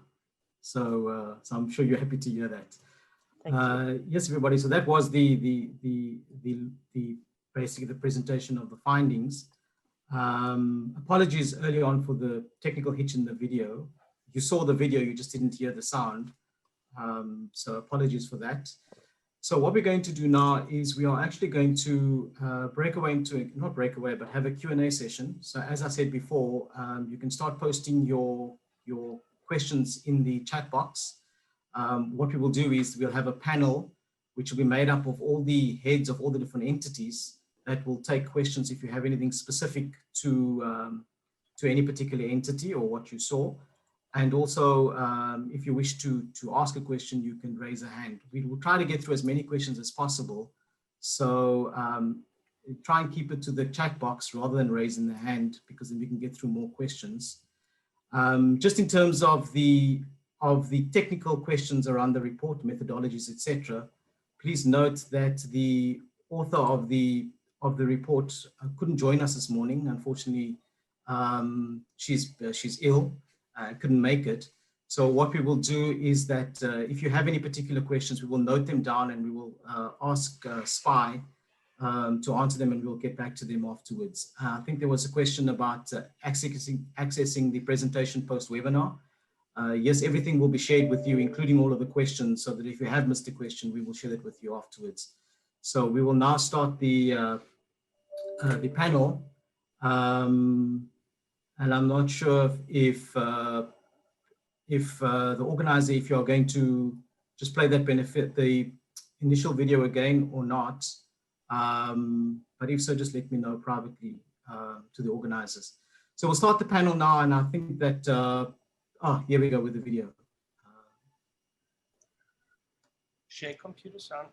So I'm sure you're happy to hear that. Yes, everybody. So that was basically the presentation of the findings. Apologies early on for the technical hitch in the video. You saw the video, you just didn't hear the sound. So apologies for that. So what we're going to do now is we are actually going to break away into, not break away, but have a Q&A session. So as I said before, you can start posting your questions in the chat box. What we will do is we'll have a panel which will be made up of all the heads of all the different entities that will take questions if you have anything specific to any particular entity or what you saw. And also, if you wish to ask a question, you can raise a hand. We will try to get through as many questions as possible. So try and keep it to the chat box rather than raising the hand, because then we can get through more questions. Just in terms of the technical questions around the report, methodologies, etc., please note that the author of the report couldn't join us this morning. Unfortunately, she's ill. Couldn't make it. So what we will do is that if you have any particular questions, we will note them down and we will ask SPI to answer them, and we'll get back to them afterwards. I think there was a question about accessing the presentation post-webinar. Yes, everything will be shared with you, including all of the questions, so that if you have missed a question, we will share that with you afterwards. So we will now start the panel. And I'm not sure if the organizer, if you're going to just play that the initial video again or not. But if so, just let me know privately to the organizers. So we'll start the panel now, and I think that, here we go with the video. Share computer sound.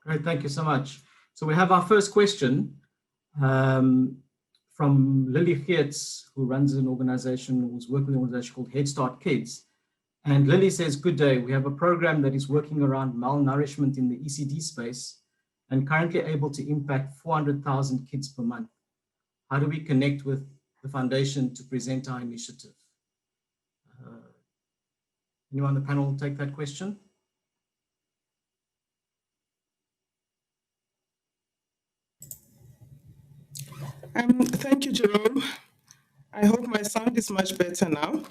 Great, thank you so much. So we have our first question from Lily Geertz, who runs an organization, who's working with an organization called Head Start Kids. And Lily says, good day, we have a program that is working around malnourishment in the ECD space and currently able to impact 400,000 kids per month. How do we connect with the foundation to present our initiative? Anyone on the panel will take that question? Thank you, Jerome. I hope my sound is much better now.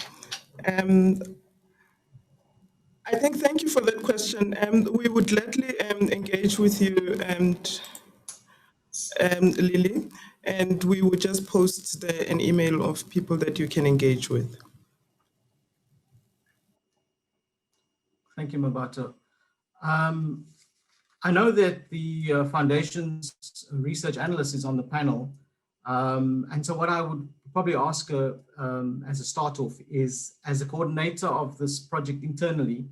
I think, thank you for that question. We would gladly engage with you and Lily, and we would just post an email of people that you can engage with. Thank you, Mabato. I know that the foundation's research analyst is on the panel. And so what I would probably ask her as a start off is, as a coordinator of this project internally,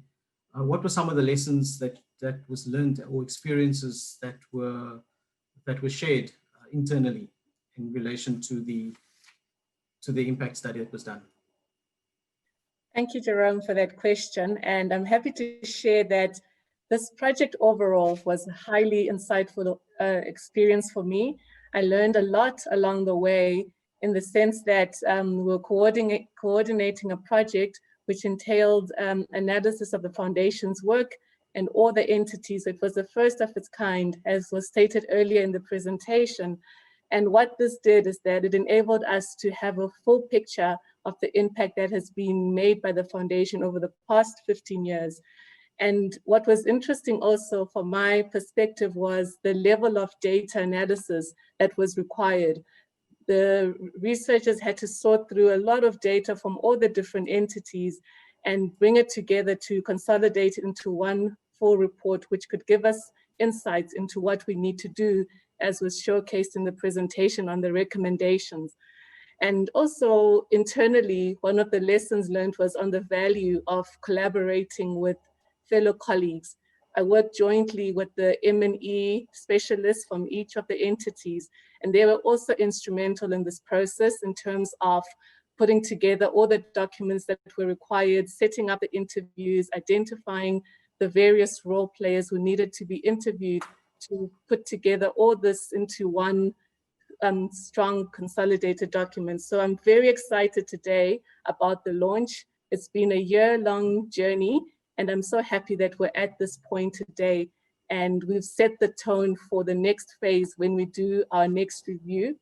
what were some of the lessons that was learned or experiences that were shared internally in relation to the impact study that was done? Thank you, Jerome, for that question. And I'm happy to share that this project overall was a highly insightful experience for me. I learned a lot along the way, in the sense that we're coordinating a project which entailed analysis of the foundation's work and all the entities. It was the first of its kind, as was stated earlier in the presentation. And what this did is that it enabled us to have a full picture of the impact that has been made by the foundation over the past 15 years. And what was interesting also from my perspective was the level of data analysis that was required. The researchers had to sort through a lot of data from all the different entities and bring it together to consolidate it into one full report, which could give us insights into what we need to do, as was showcased in the presentation on the recommendations. And also internally, one of the lessons learned was on the value of collaborating with fellow colleagues. I worked jointly with the M&E specialists from each of the entities, and they were also instrumental in this process in terms of putting together all the documents that were required, setting up the interviews, identifying the various role players who needed to be interviewed to put together all this into one strong consolidated document. So I'm very excited today about the launch. It's been a year-long journey, and I'm so happy that we're at this point today. And we've set the tone for the next phase when we do our next review.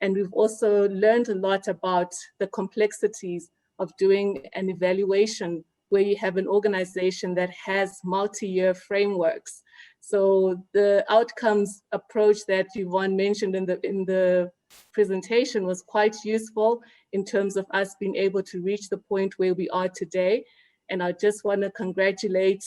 And we've also learned a lot about the complexities of doing an evaluation where you have an organization that has multi-year frameworks. So the outcomes approach that Yvonne mentioned in the presentation was quite useful in terms of us being able to reach the point where we are today. And I just want to congratulate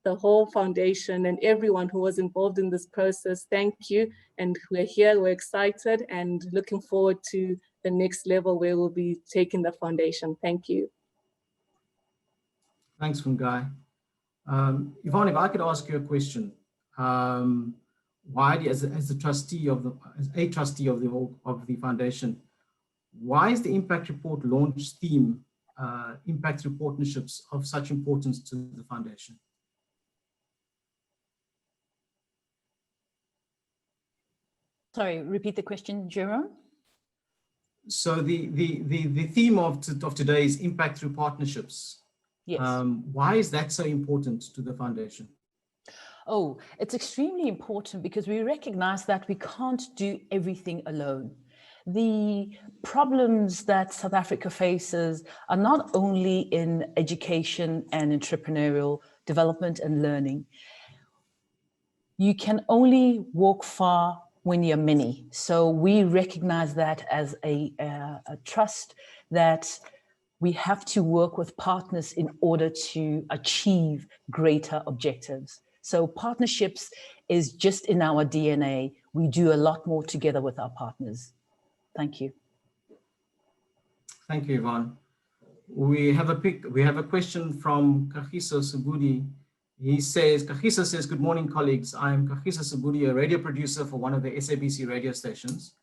the whole foundation and everyone who was involved in this process. Thank you. And we're here, we're excited and looking forward to the next level where we'll be taking the foundation. Thank you. Thanks, Fungai. Yvonne, if I could ask you a question. Why, as a trustee of the foundation, why is the impact report launch theme, impact through partnerships, of such importance to the foundation? Sorry, repeat the question, Jerome. So the theme of today is impact through partnerships. Yes. Why is that so important to the foundation? Oh, it's extremely important because we recognize that we can't do everything alone. The problems that South Africa faces are not only in education and entrepreneurial development and learning. You can only walk far when you're many. So we recognize that as a trust, that we have to work with partners in order to achieve greater objectives. So partnerships is just in our DNA. We do a lot more together with our partners. Thank you. Thank you, Yvonne. We have a question from Kagiso Subudi. Kagiso says, good morning, colleagues. I am Kagiso Subudi, a radio producer for one of the SABC radio stations.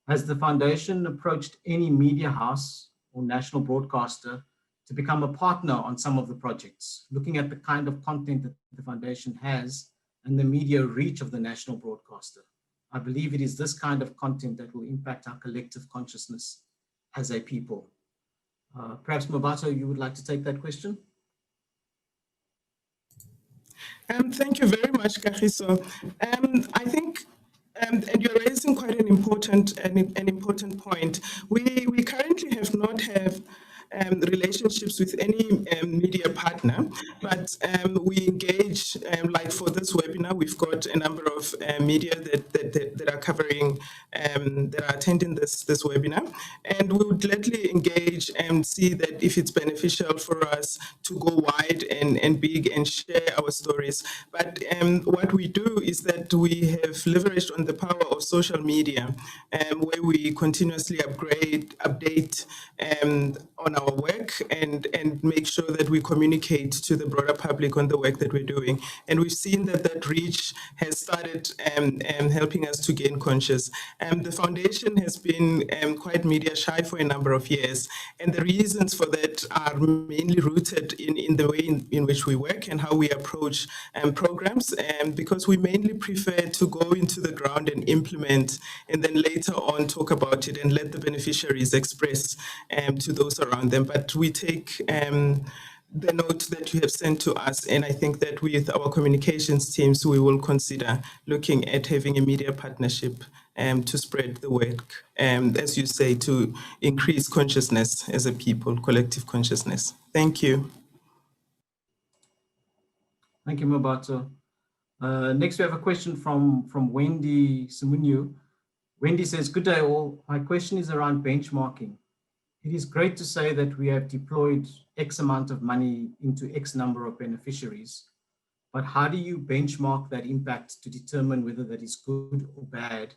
Has the foundation approached any media house or national broadcaster to become a partner on some of the projects, looking at the kind of content that the foundation has and the media reach of the national broadcaster? I believe it is this kind of content that will impact our collective consciousness as a people. Perhaps Mabato, you would like to take that question? Thank you very much, Kagiso. I think, and you're raising quite an important point. We currently have not relationships with any media partner, but we engage, like for this webinar, we've got a number of media that are covering, that are attending this webinar, and we would gladly engage and see that if it's beneficial for us to go wide and big and share our stories. But what we do is that we have leveraged on the power of social media, where we continuously update on our work and make sure that we communicate to the broader public on the work that we're doing. And we've seen that reach has started helping us to gain conscious. The foundation has been quite media shy for a number of years. And the reasons for that are mainly rooted in the way in which we work and how we approach programs, because we mainly prefer to go into the ground and implement, and then later on talk about it and let the beneficiaries express to those around them. But we take the note that you have sent to us, and I think that with our communications teams, we will consider looking at having a media partnership to spread the work, as you say, to increase consciousness as a people, collective consciousness. Thank you. Thank you, Mabato. Next, we have a question from Wendy Simunyu. Wendy says, good day all. My question is around benchmarking. It is great to say that we have deployed X amount of money into X number of beneficiaries, but how do you benchmark that impact to determine whether that is good or bad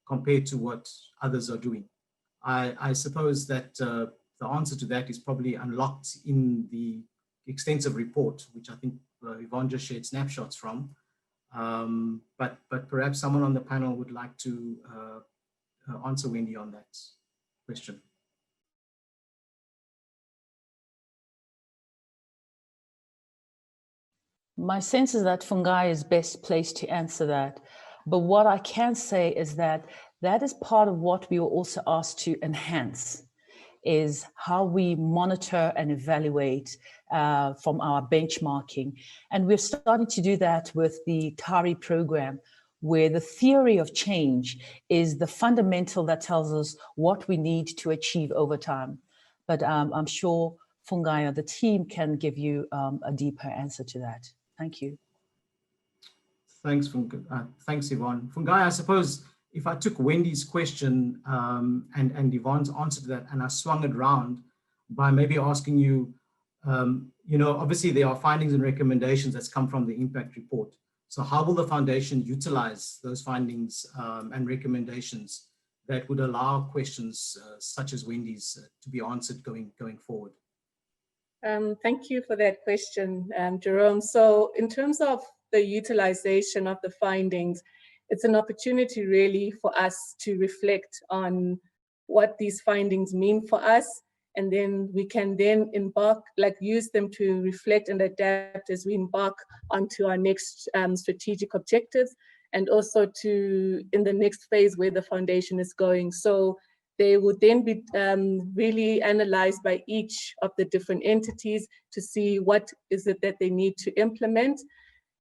compared to what others are doing? I suppose that the answer to that is probably unlocked in the extensive report, which I think Yvonne just shared snapshots from. But perhaps someone on the panel would like to answer Wendy on that question. My sense is that Fungai is best placed to answer that. But what I can say is that that is part of what we were also asked to enhance, is how we monitor and evaluate from our benchmarking. And we're starting to do that with the THARI program, where the theory of change is the fundamental that tells us what we need to achieve over time. But I'm sure Fungai or the team can give you a deeper answer to that. Thank you. Thanks, thanks, Yvonne. Fungai, I suppose if I took Wendy's question and Yvonne's answer to that, and I swung it round by maybe asking you, you know, obviously there are findings and recommendations that's come from the impact report. So how will the foundation utilize those findings and recommendations that would allow questions such as Wendy's to be answered going forward? Thank you for that question, Jerome. So in terms of the utilization of the findings, it's an opportunity really for us to reflect on what these findings mean for us. And then we can then embark, use them to reflect and adapt as we embark onto our next strategic objectives, and also to in the next phase where the foundation is going. So they would then be really analyzed by each of the different entities to see what is it that they need to implement.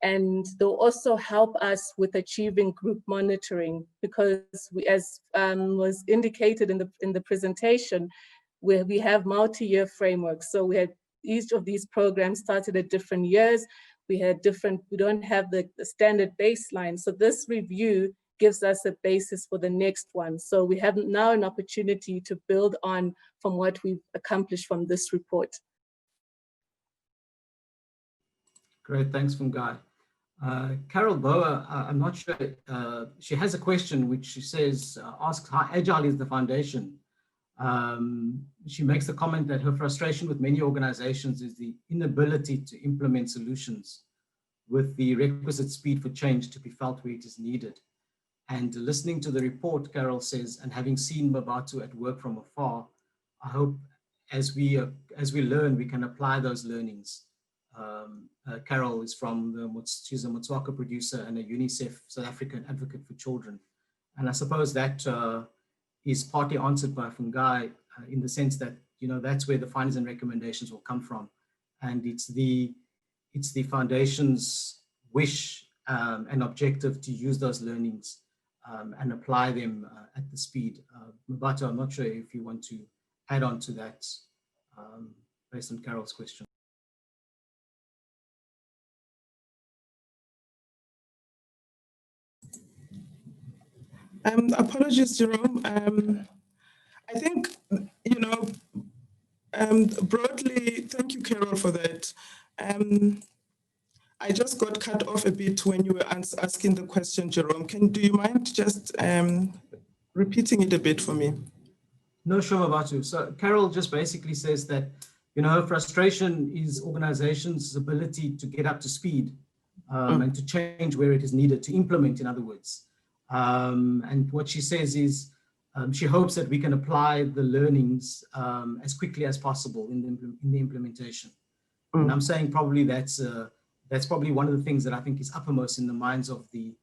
And they'll also help us with achieving group monitoring, because we, as was indicated in the presentation, where we have multi-year frameworks. So we had each of these programs started at different years. We don't have the standard baseline. So this review gives us a basis for the next one. So we have now an opportunity to build on from what we've accomplished from this report. Great, thanks, Fungai. Carol Boer, I'm not sure, she has a question which she says, asks how agile is the foundation? She makes the comment that her frustration with many organizations is the inability to implement solutions with the requisite speed for change to be felt where it is needed. And listening to the report, Carol says, and having seen Mabatu at work from afar, I hope as we learn, we can apply those learnings. Carol is she's a Motswaka producer and a UNICEF South African advocate for children. And I suppose that is partly answered by Fungai in the sense that, you know, that's where the findings and recommendations will come from. And it's the foundation's wish and objective to use those learnings and apply them at the speed. Mabatu, I'm not sure if you want to add on to that based on Carol's question. Apologies, Jerome. I think, you know, broadly, thank you, Carol, for that. I just got cut off a bit when you were asking the question, Jerome. Do you mind just repeating it a bit for me? No, sure, Mabatu. So Carol just basically says that, you know, her frustration is organizations' ability to get up to speed and to change where it is needed, to implement, in other words. And what she says is she hopes that we can apply the learnings as quickly as possible in the implementation. And I'm saying probably that's probably one of the things that I think is uppermost in the minds of the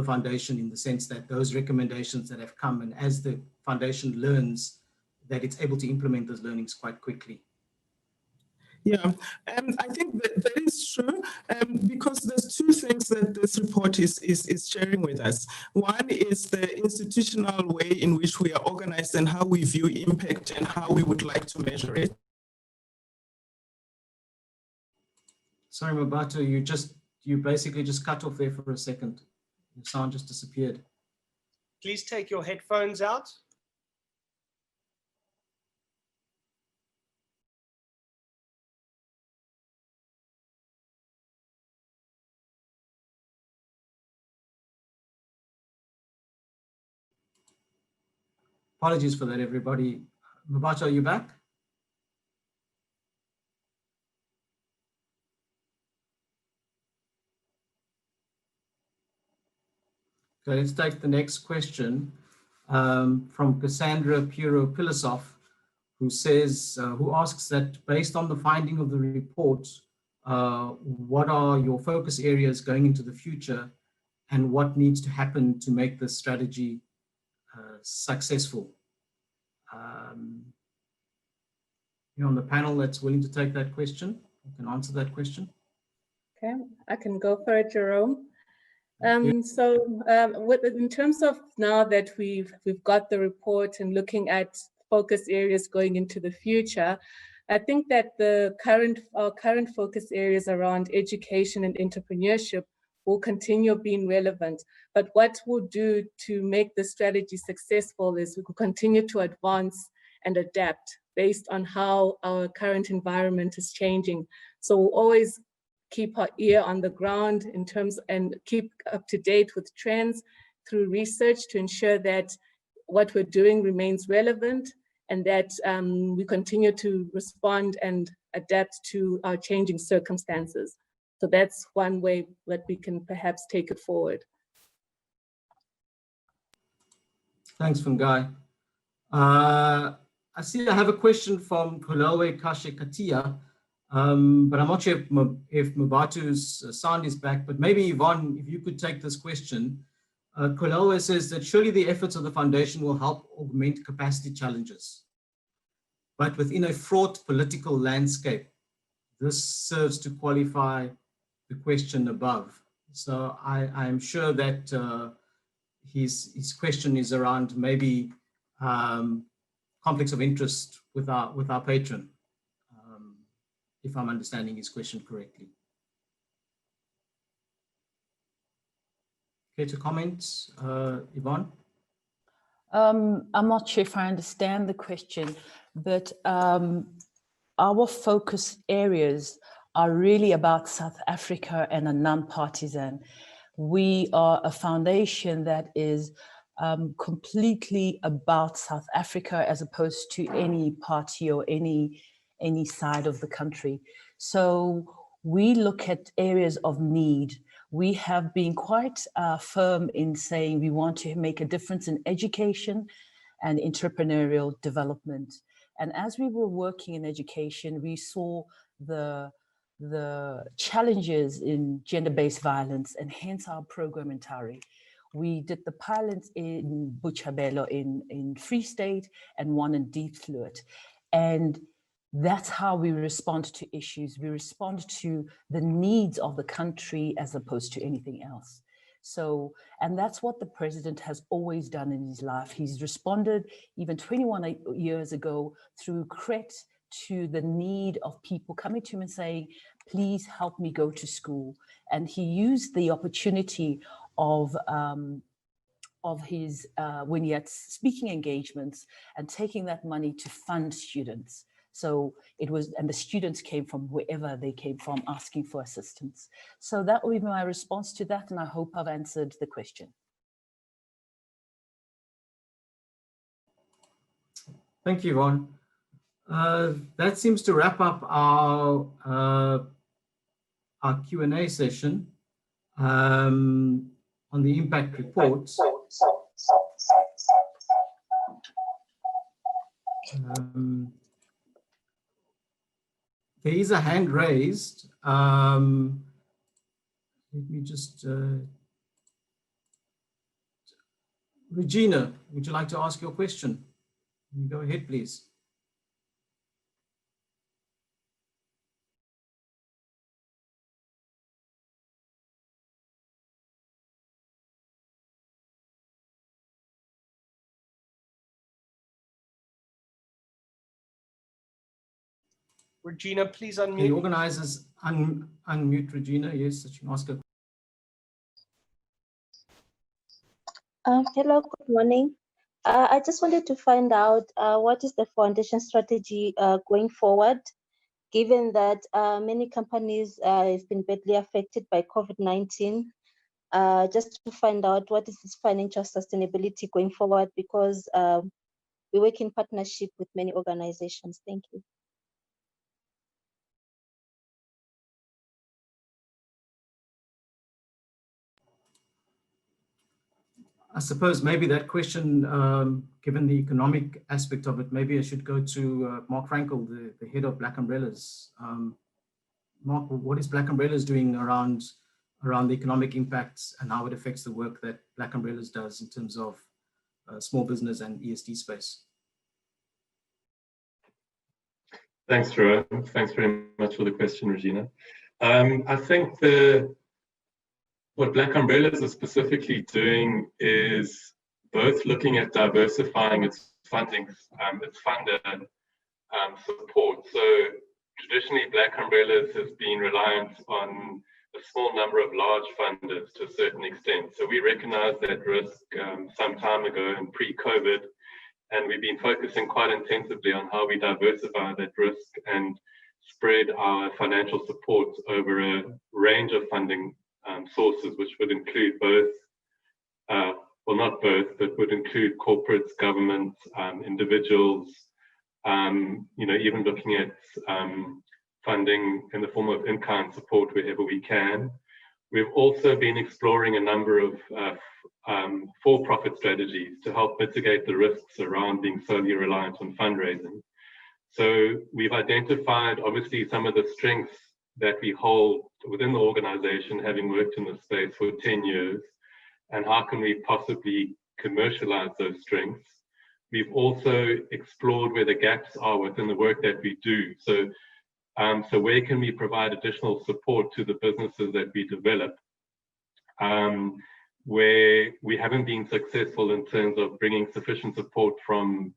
foundation, in the sense that those recommendations that have come, and as the foundation learns, that it's able to implement those learnings quite quickly. Yeah, I think that is true, because there's two things that this report is sharing with us. One is the institutional way in which we are organized and how we view impact and how we would like to measure it. Sorry, Mabatu, you basically just cut off there for a second. Your sound just disappeared. Please take your headphones out. Apologies for that, everybody. Mabatu, are you back? Okay, let's take the next question from Cassandra Puro-Pilasov, who says, who asks that based on the finding of the report, what are your focus areas going into the future, and what needs to happen to make this strategy successful? You on the panel that's willing to take that question, you can answer that question. Okay, I can go for it, Jerome. In terms of now that we've got the report and looking at focus areas going into the future, I think that our current focus areas around education and entrepreneurship will continue being relevant. But what we'll do to make the strategy successful is we will continue to advance and adapt based on how our current environment is changing. So we'll always keep our ear on the ground in terms and keep up to date with trends through research to ensure that what we're doing remains relevant and that we continue to respond and adapt to our changing circumstances. So that's one way that we can perhaps take it forward. Thanks, Fungai. I see I have a question from Kolowe Kashekatia, but I'm not sure if Mubatu's sound is back, but maybe Yvonne, if you could take this question. Kolowe says that surely the efforts of the foundation will help augment capacity challenges, but within a fraught political landscape, this serves to qualify the question above. So I'm sure that his question is around maybe conflicts of interest with our patron, if I'm understanding his question correctly. Care to comment, Yvonne? I'm not sure if I understand the question, but our focus areas are really about South Africa and a non-partisan. We are a foundation that is completely about South Africa as opposed to any party or any side of the country. So we look at areas of need. We have been quite firm in saying we want to make a difference in education and entrepreneurial development. And as we were working in education, we saw the challenges in gender-based violence, and hence our program in THARI. We did the pilots in Botshabelo in Free State and one in Deep Fluid. And that's how we respond to issues. We respond to the needs of the country as opposed to anything else. So, and that's what the president has always done in his life. He's responded even 21 years ago through CRET to the need of people coming to him and saying, please help me go to school. And he used the opportunity of his, when he had speaking engagements and taking that money to fund students. So it was, and the students came from wherever they came from asking for assistance. So that would be my response to that, and I hope I've answered the question. Thank you, Yvonne. That seems to wrap up our Q&A session on the impact reports. There is a hand raised. Let me just, Regina, would you like to ask your question? Go ahead, please. Regina, please unmute. The organizers unmute Regina. Yes, that you can ask her. Hello, good morning. I just wanted to find out what is the foundation strategy going forward, given that many companies have been badly affected by COVID-19, just to find out what is this financial sustainability going forward, because we work in partnership with many organizations. Thank you. I suppose maybe that question, given the economic aspect of it, maybe I should go to Mark Frankel, the head of Black Umbrellas. Mark, what is Black Umbrellas doing around the economic impacts and how it affects the work that Black Umbrellas does in terms of small business and ESD space? Thanks, Jerome. Thanks very much for the question, Regina. I think what Black Umbrellas is specifically doing is both looking at diversifying its funding, its funder support. So traditionally, Black Umbrellas has been reliant on a small number of large funders to a certain extent. So we recognized that risk some time ago in pre-COVID, and we've been focusing quite intensively on how we diversify that risk and spread our financial support over a range of funding sources, which would include both, well, not both, but would include corporates, governments, individuals, even looking at funding in the form of in-kind support wherever we can. We've also been exploring a number of for-profit strategies to help mitigate the risks around being solely reliant on fundraising. So we've identified, obviously, some of the strengths that we hold within the organization, having worked in this space for 10 years, and how can we possibly commercialize those strengths. We've also explored where the gaps are within the work that we do. So where can we provide additional support to the businesses that we develop, where we haven't been successful in terms of bringing sufficient support from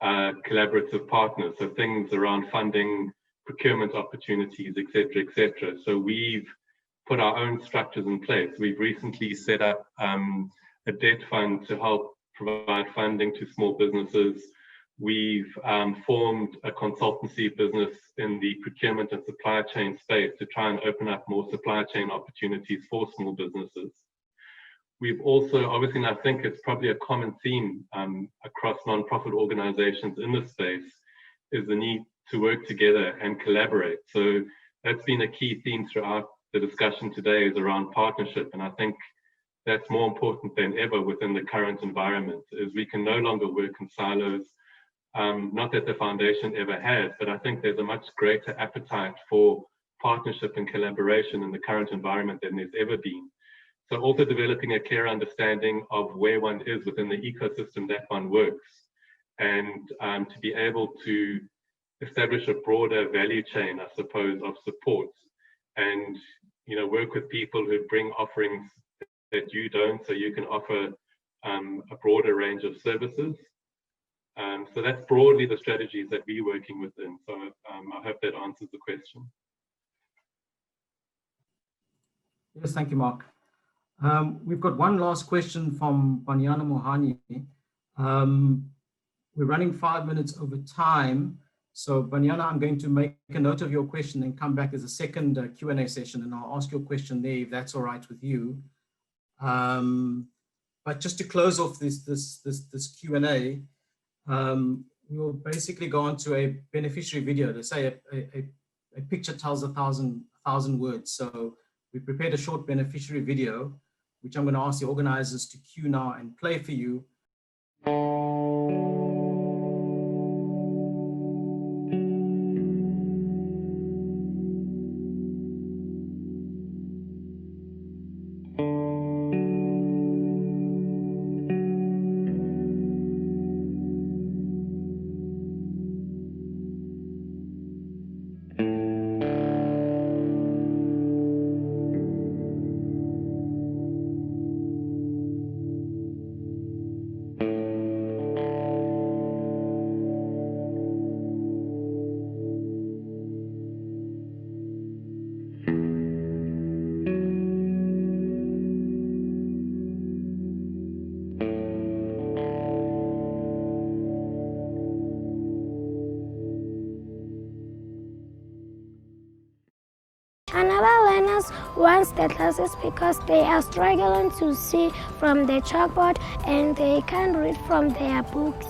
collaborative partners, so things around funding, procurement opportunities, et cetera, et cetera. So we've put our own structures in place. We've recently set up a debt fund to help provide funding to small businesses. We've formed a consultancy business in the procurement and supply chain space to try and open up more supply chain opportunities for small businesses. We've also, obviously, and I think it's probably a common theme across nonprofit organizations in this space, is the need to work together and collaborate. So that's been a key theme throughout the discussion today, is around partnership. And I think that's more important than ever within the current environment, is we can no longer work in silos. Not that the foundation ever has, but I think there's a much greater appetite for partnership and collaboration in the current environment than there's ever been. So also developing a clear understanding of where one is within the ecosystem that one works, and to be able to establish a broader value chain, I suppose, of support, and work with people who bring offerings that you don't, so you can offer a broader range of services. So that's broadly the strategies that we're working within. So I hope that answers the question. Yes, thank you, Mark. We've got one last question from Banyana Mohani. We're running 5 minutes over time. So Banyana, I'm going to make a note of your question and come back as a second Q&A session, and I'll ask your question there if that's all right with you. But just to close off this Q&A, we'll basically go on to a beneficiary video. They say a picture tells a thousand words. So we prepared a short beneficiary video, which I'm going to ask the organizers to cue now and play for you. Another learners wants the classes because they are struggling to see from the chalkboard and they can't read from their books.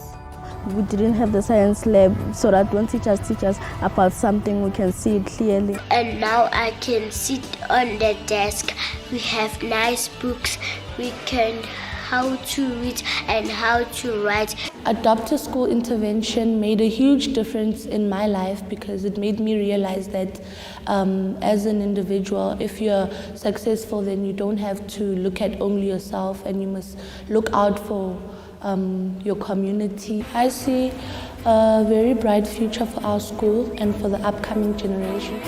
We didn't have the science lab, so that when teachers teach us about something, we can see it clearly. And now I can sit on the desk. We have nice books. We can how to read and how to write. Adopt a School intervention made a huge difference in my life because it made me realize that as an individual, if you're successful, then you don't have to look at only yourself, and you must look out for your community. I see a very bright future for our school and for the upcoming generation.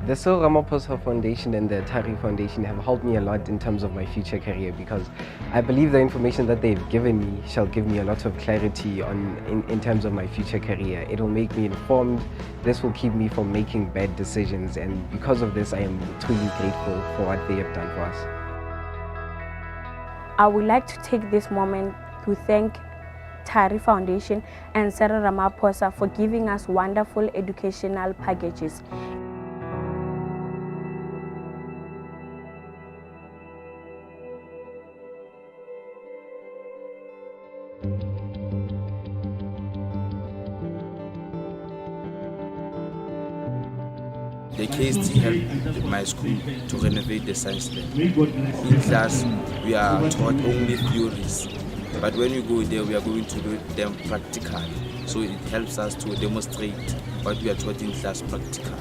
The Cyril Ramaphosa Foundation and the THARI Foundation have helped me a lot in terms of my future career, because I believe the information that they've given me shall give me a lot of clarity in terms of my future career. It will make me informed. This will keep me from making bad decisions, and because of this, I am truly grateful for what they have done for us. I would like to take this moment to thank THARI Foundation and Cyril Ramaphosa for giving us wonderful educational packages. The KST helped my school to renovate the science lab. In class, we are taught only theories, but when we go there, we are going to do them practical. So it helps us to demonstrate what we are taught in class practical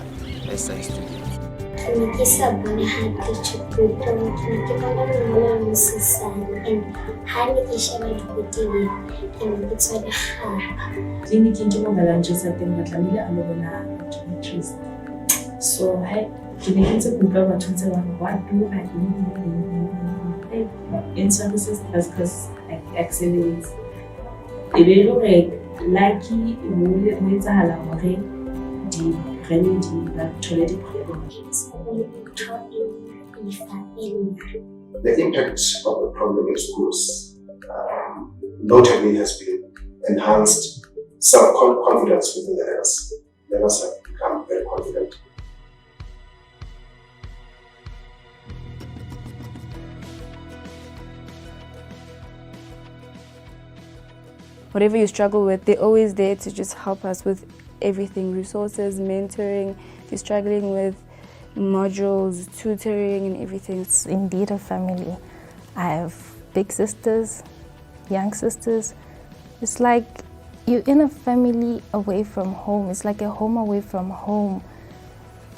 as science students. So I can in services because accelerates. If you look lucky, with a halaway, the remedy that toilet problems. The impact of the problem in schools notably has been enhanced self-confidence within the learners. Learners have become very confident. Whatever you struggle with, they're always there to just help us with everything, resources, mentoring. If you're struggling with modules, tutoring and everything. It's indeed a family. I have big sisters, young sisters. It's like you're in a family away from home. It's like a home away from home.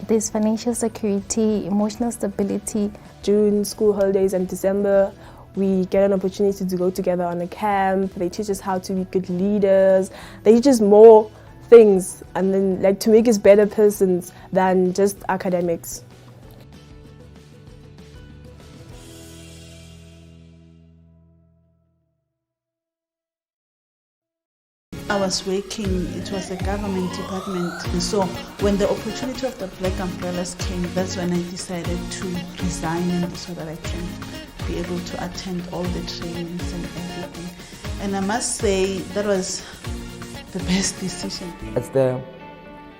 There's financial security, emotional stability. During school holidays and December, we get an opportunity to go together on a camp. They teach us how to be good leaders. They teach us more things, and then like to make us better persons than just academics. I was working, it was a government department, and so when the opportunity of the Black Umbrellas came, that's when I decided to resign and so that I can be able to attend all the trainings and everything. And I must say that was the best decision. It's the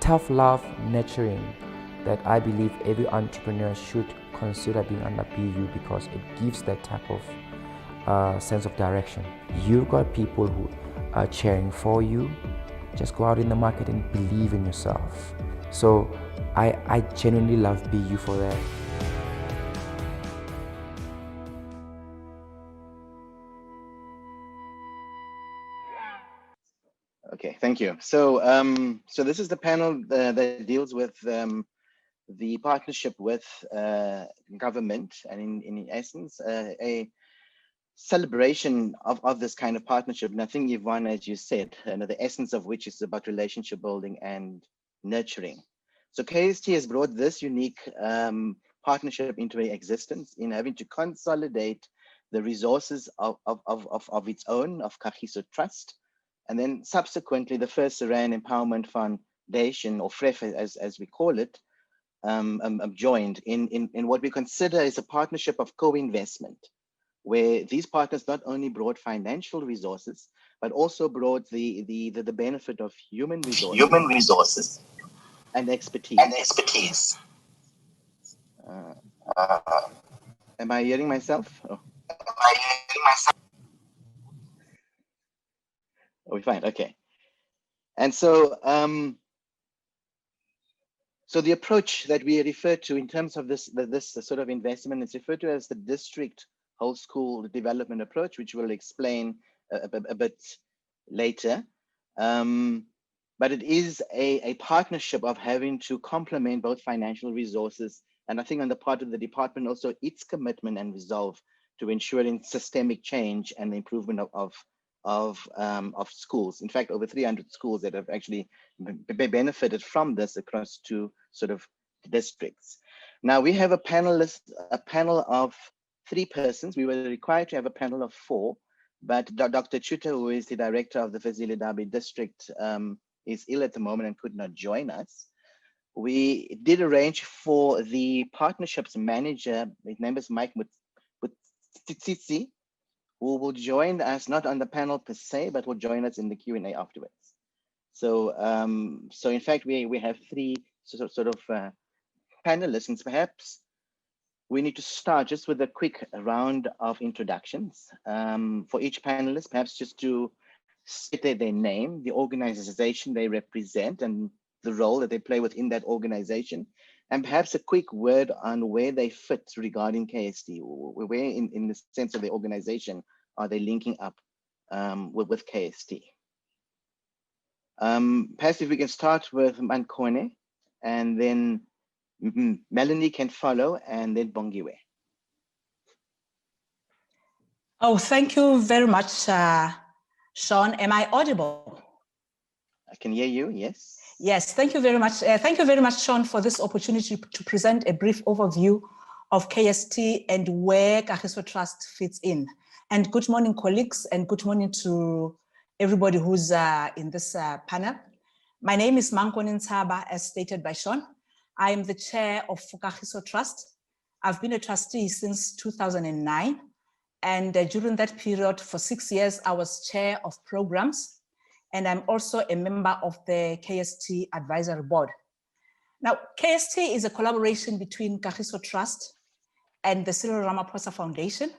tough love nurturing that I believe every entrepreneur should consider being under BU, because it gives that type of sense of direction. You've got people who are cheering for you. Just go out in the market and believe in yourself. So I genuinely love BU for that. Okay, thank you. So so this is the panel that deals with the partnership with government, and in essence, a celebration of this kind of partnership. And I think, Yvonne, as you said, the essence of which is about relationship building and nurturing. So KST has brought this unique partnership into existence in having to consolidate the resources of its own, of Kagiso Trust, and then subsequently the First Rand Empowerment Foundation, or FREF as we call it, joined in what we consider is a partnership of co-investment, where these partners not only brought financial resources, but also brought the benefit of human resources and expertise. Am I hearing myself? Oh. Oh, we're fine. Okay. And so, so the approach that we refer to in terms of this sort of investment is referred to as the district whole school development approach, which we'll explain a bit later. But it is a partnership of having to complement both financial resources, and I think on the part of the department also its commitment and resolve to ensuring systemic change and the improvement of schools. In fact, over 300 schools that have actually benefited from this across two sort of districts. Now we have a panel of 3 persons. We were required to have a panel of 4, but Dr. Chuta, who is the director of the Fezile district, is ill at the moment and could not join us. We did arrange for the partnerships manager, his name is Mike Mutsitsi, who will join us not on the panel per se, but will join us in the Q&A afterwards. So, so in fact, we have 3 sort of panelists, and perhaps we need to start just with a quick round of introductions for each panelist, perhaps just to state their name, the organization they represent, and the role that they play within that organization, and perhaps a quick word on where they fit regarding KST, where in the sense of the organization are they linking up with KST. Perhaps if we can start with Mankone, and then Melanie can follow, and then Bongiwe. Oh, thank you very much, Sean. Am I audible? I can hear you, yes. Yes, thank you very much. Thank you very much, Sean, for this opportunity to present a brief overview of KST and where Kagiso Trust fits in. And good morning, colleagues, and good morning to everybody who's in this panel. My name is Mankone Ntshaba, as stated by Sean. I am the chair of Kagiso Trust. I've been a trustee since 2009. And during that period, for 6 years, I was chair of programs. And I'm also a member of the KST Advisory Board. Now, KST is a collaboration between Kagiso Trust and the Cyril Ramaphosa Foundation.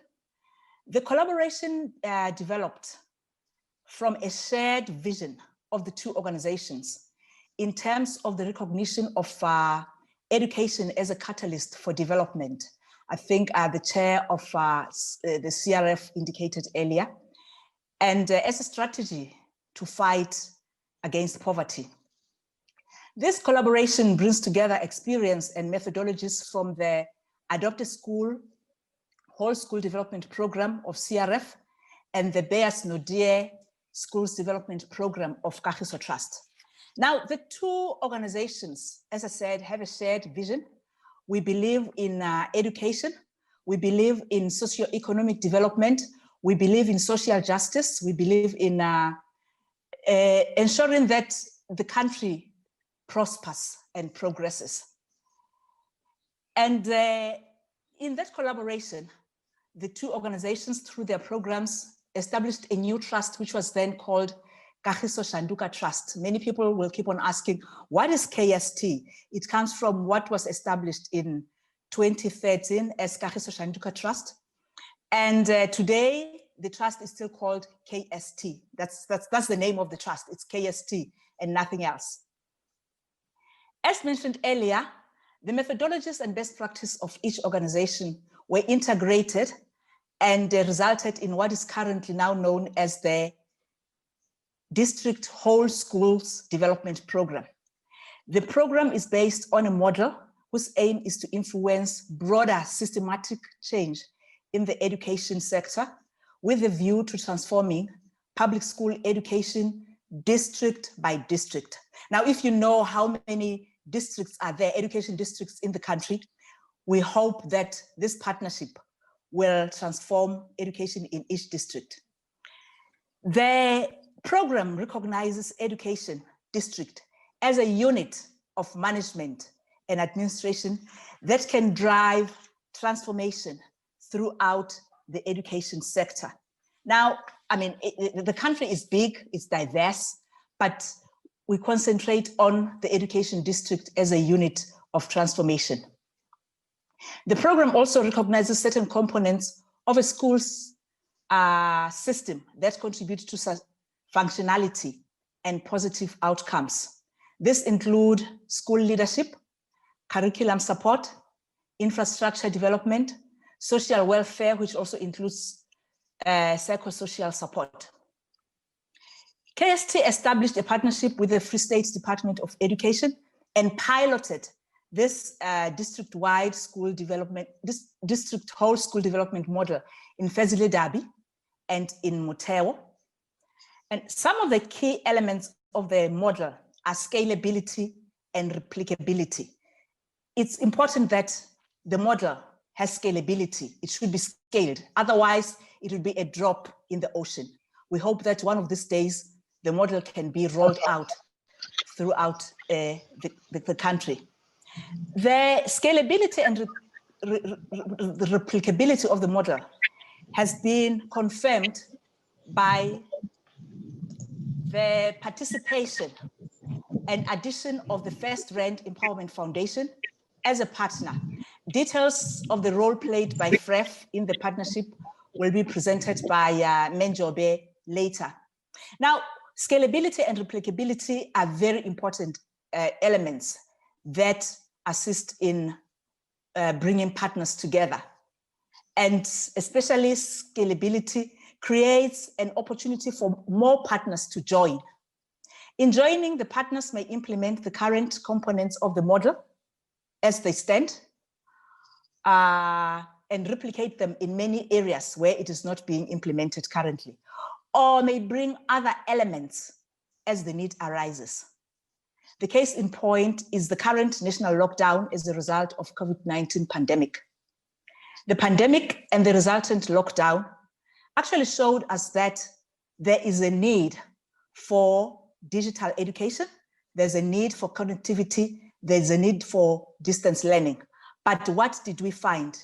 The collaboration developed from a shared vision of the 2 organizations in terms of the recognition of education as a catalyst for development. I think the chair of the CRF indicated earlier, and as a strategy to fight against poverty. This collaboration brings together experience and methodologies from the Adopted School Whole School Development Program of CRF and the Beas Nodie Schools Development Program of Kagiso Trust. Now, the 2 organizations, as I said, have a shared vision. We believe in education. We believe in socio-economic development. We believe in social justice. We believe in ensuring that the country prospers and progresses. And in that collaboration, the 2 organizations, through their programs, established a new trust, which was then called Kagiso Shanduka Trust. Many people will keep on asking, what is KST? It comes from what was established in 2013 as Kagiso Shanduka Trust. And today, the trust is still called KST. That's the name of the trust. It's KST and nothing else. As mentioned earlier, the methodologies and best practice of each organization were integrated and resulted in what is currently now known as the District Whole Schools Development Program. The program is based on a model whose aim is to influence broader systematic change in the education sector with a view to transforming public school education district by district. Now, if you know how many districts are there, education districts in the country, we hope that this partnership will transform education in each district. The program recognizes education district as a unit of management and administration that can drive transformation throughout the education sector. Now, I mean, the country is big, it's diverse, but we concentrate on the education district as a unit of transformation. The program also recognizes certain components of a school's system that contribute to functionality and positive outcomes. This include school leadership, curriculum support, infrastructure development, social welfare, which also includes psychosocial support. KST established a partnership with the Free State Department of Education and piloted this district-wide school development, district whole school development model in Fezile Dabi and in Motheo. And some of the key elements of the model are scalability and replicability. it's important that the model has scalability. It should be scaled. Otherwise, it would be a drop in the ocean. We hope that one of these days, the model can be rolled out throughout the country. The scalability and the replicability of the model has been confirmed by the participation and addition of the First Rand Empowerment Foundation as a partner. Details of the role played by FREF in the partnership will be presented by Menjobe later. Now, scalability and replicability are very important elements that assist in bringing partners together. And especially scalability creates an opportunity for more partners to join. In joining, the partners may implement the current components of the model as they stand and replicate them in many areas where it is not being implemented currently, or may bring other elements as the need arises. The case in point is the current national lockdown as a result of COVID-19 pandemic. The pandemic and the resultant lockdown actually showed us that there is a need for digital education, there's a need for connectivity, there's a need for distance learning. But what did we find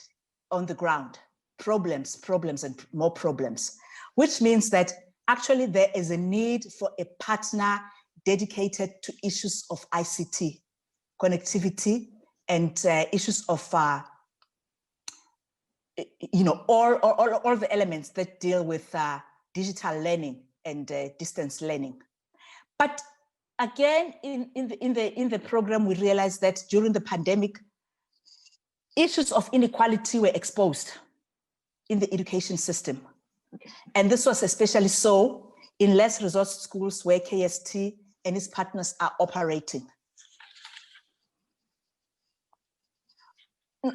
on the ground? Problems, problems, and more problems, which means that actually there is a need for a partner dedicated to issues of ICT, connectivity, and issues of all the elements that deal with digital learning and distance learning. But again, in the program, we realized that during the pandemic, issues of inequality were exposed in the education system. Okay. And this was especially so in less resourced schools where KST and its partners are operating.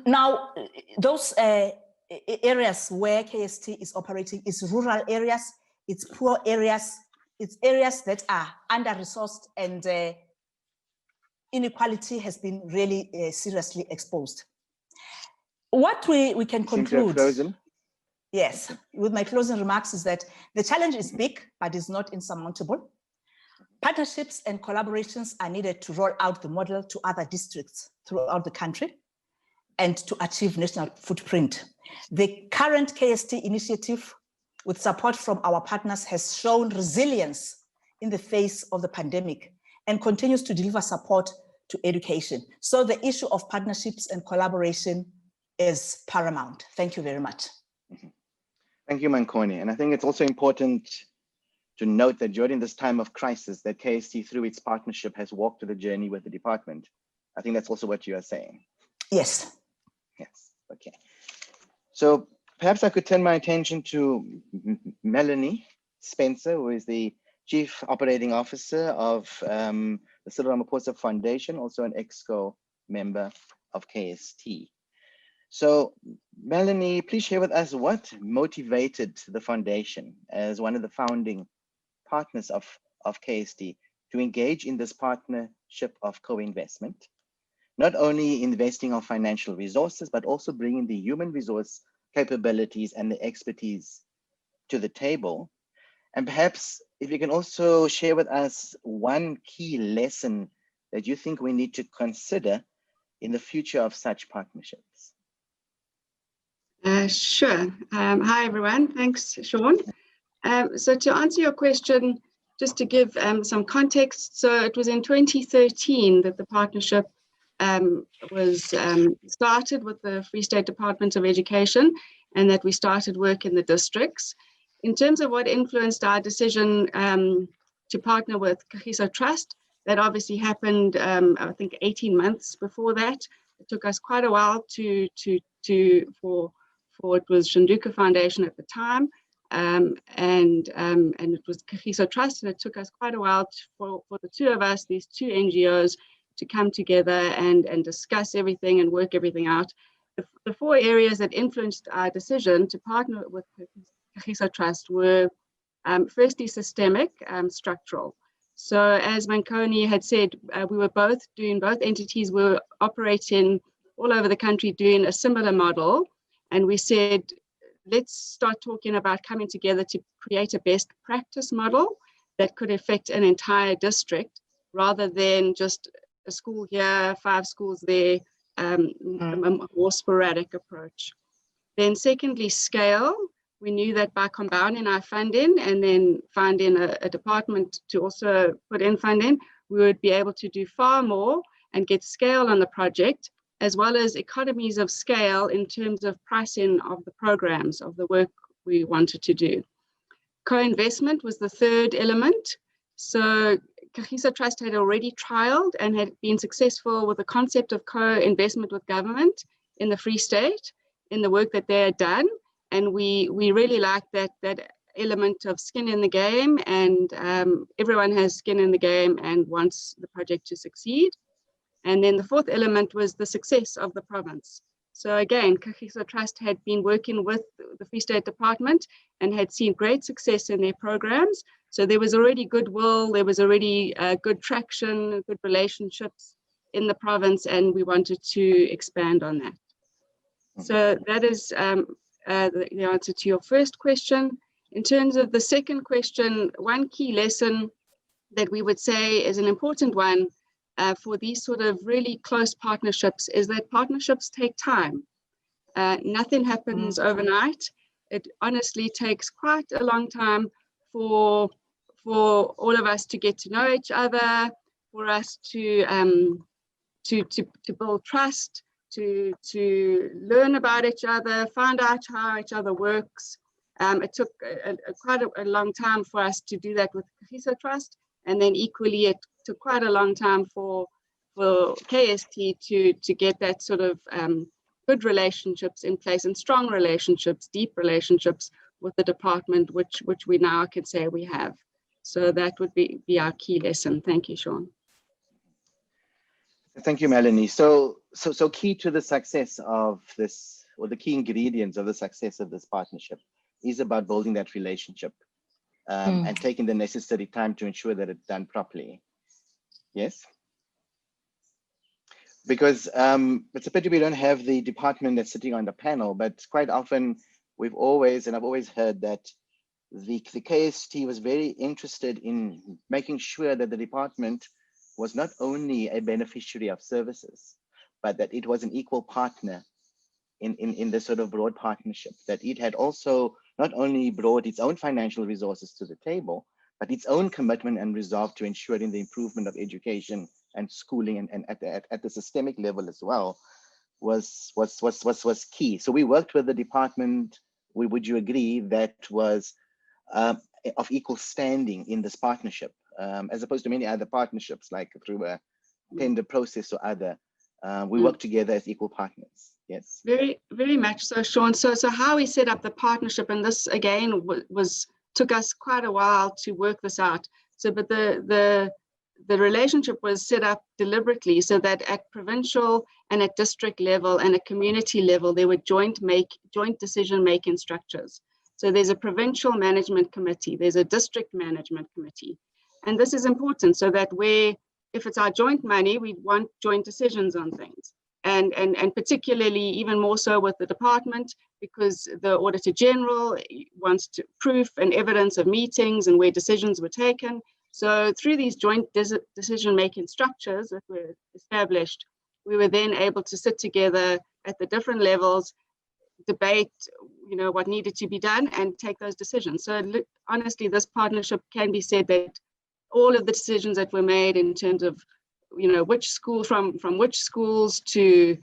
Now, those areas where KST is operating is rural areas, it's poor areas, it's areas that are under-resourced, and inequality has been really seriously exposed. What we can conclude, yes, with my closing remarks, is that the challenge is big, but is not insurmountable. Partnerships and collaborations are needed to roll out the model to other districts throughout the country and to achieve national footprint. The current KST initiative, with support from our partners, has shown resilience in the face of the pandemic and continues to deliver support to education. So the issue of partnerships and collaboration is paramount. Thank you very much. Thank you, Mankoni. And I think it's also important to note that during this time of crisis, that KST, through its partnership, has walked the journey with the department. I think that's also what you are saying. Yes. Yes, okay. So perhaps I could turn my attention to Melanie Spencer, who is the Chief Operating Officer of the Cyril Ramaphosa Foundation, also an EXCO member of KST. So Melanie, please share with us what motivated the foundation as one of the founding partners of KST to engage in this partnership of co-investment, not only investing our financial resources, but also bringing the human resource capabilities and the expertise to the table. And perhaps if you can also share with us one key lesson that you think we need to consider in the future of such partnerships. Sure. Hi, everyone. Thanks, Sean. So to answer your question, just to give some context, so it was in 2013 that the partnership was started with the Free State Department of Education, and that we started work in the districts. In terms of what influenced our decision to partner with Kagiso Trust, that obviously happened, I think, 18 months before that. It took us quite a while for it was Shanduka Foundation at the time, and it was Kagiso Trust, and it took us quite a while for the two of us, these two NGOs, to come together and discuss everything and work everything out. The four areas that influenced our decision to partner with Kagiso Trust were firstly systemic, structural. So as Mankoni had said, both entities were operating all over the country doing a similar model. And we said, let's start talking about coming together to create a best practice model that could affect an entire district rather than just a school here, 5 schools there, a more sporadic approach. Then secondly, scale. We knew that by combining our funding and then finding a department to also put in funding, we would be able to do far more and get scale on the project, as well as economies of scale in terms of pricing of the programs, of the work we wanted to do. Co-investment was the third element. So Kagiso Trust had already trialed and had been successful with the concept of co-investment with government in the Free State, in the work that they had done. And we really liked that element of skin in the game, and everyone has skin in the game and wants the project to succeed. And then the fourth element was the success of the province. So again, Kagiso Trust had been working with the Free State Department and had seen great success in their programs. So there was already goodwill, there was already good traction, good relationships in the province, and we wanted to expand on that. So that is the answer to your first question. In terms of the second question, one key lesson that we would say is an important one for these sort of really close partnerships is that partnerships take time. Nothing happens overnight. It honestly takes quite a long time for all of us to get to know each other, for us to build trust, to learn about each other, find out how each other works. It took quite a long time for us to do that with Kagiso Trust, and then equally it took quite a long time for KST to get that sort of good relationships in place and strong relationships, deep relationships with the department, which we now can say we have. So that would be our key lesson. Thank you, Sean. Thank you, Melanie. So key to the success of this, or the key ingredients of the success of this partnership, is about building that relationship and taking the necessary time to ensure that it's done properly. Yes? Because it's a pity we don't have the department that's sitting on the panel, but quite often I've always heard that the KST was very interested in making sure that the department was not only a beneficiary of services, but that it was an equal partner in this sort of broad partnership, that it had also not only brought its own financial resources to the table, but its own commitment and resolve to ensuring the improvement of education and schooling and at the systemic level as well was key. So we worked with the department. Would you agree that was of equal standing in this partnership, as opposed to many other partnerships, like through a tender process or other? We work together as equal partners. Yes. Very, very much so, Sean. So how we set up the partnership, and this again took us quite a while to work this out. So, but the relationship was set up deliberately so that at provincial and at district level and at community level, there were joint decision-making structures. So there's a provincial management committee, there's a district management committee. And this is important so that if it's our joint money, we want joint decisions on things. And particularly even more so with the department, because the Auditor General wants proof and evidence of meetings and where decisions were taken. So through these joint decision-making structures that were established, we were then able to sit together at the different levels, debate, what needed to be done, and take those decisions. So honestly, this partnership can be said that all of the decisions that were made in terms of, which school from which schools to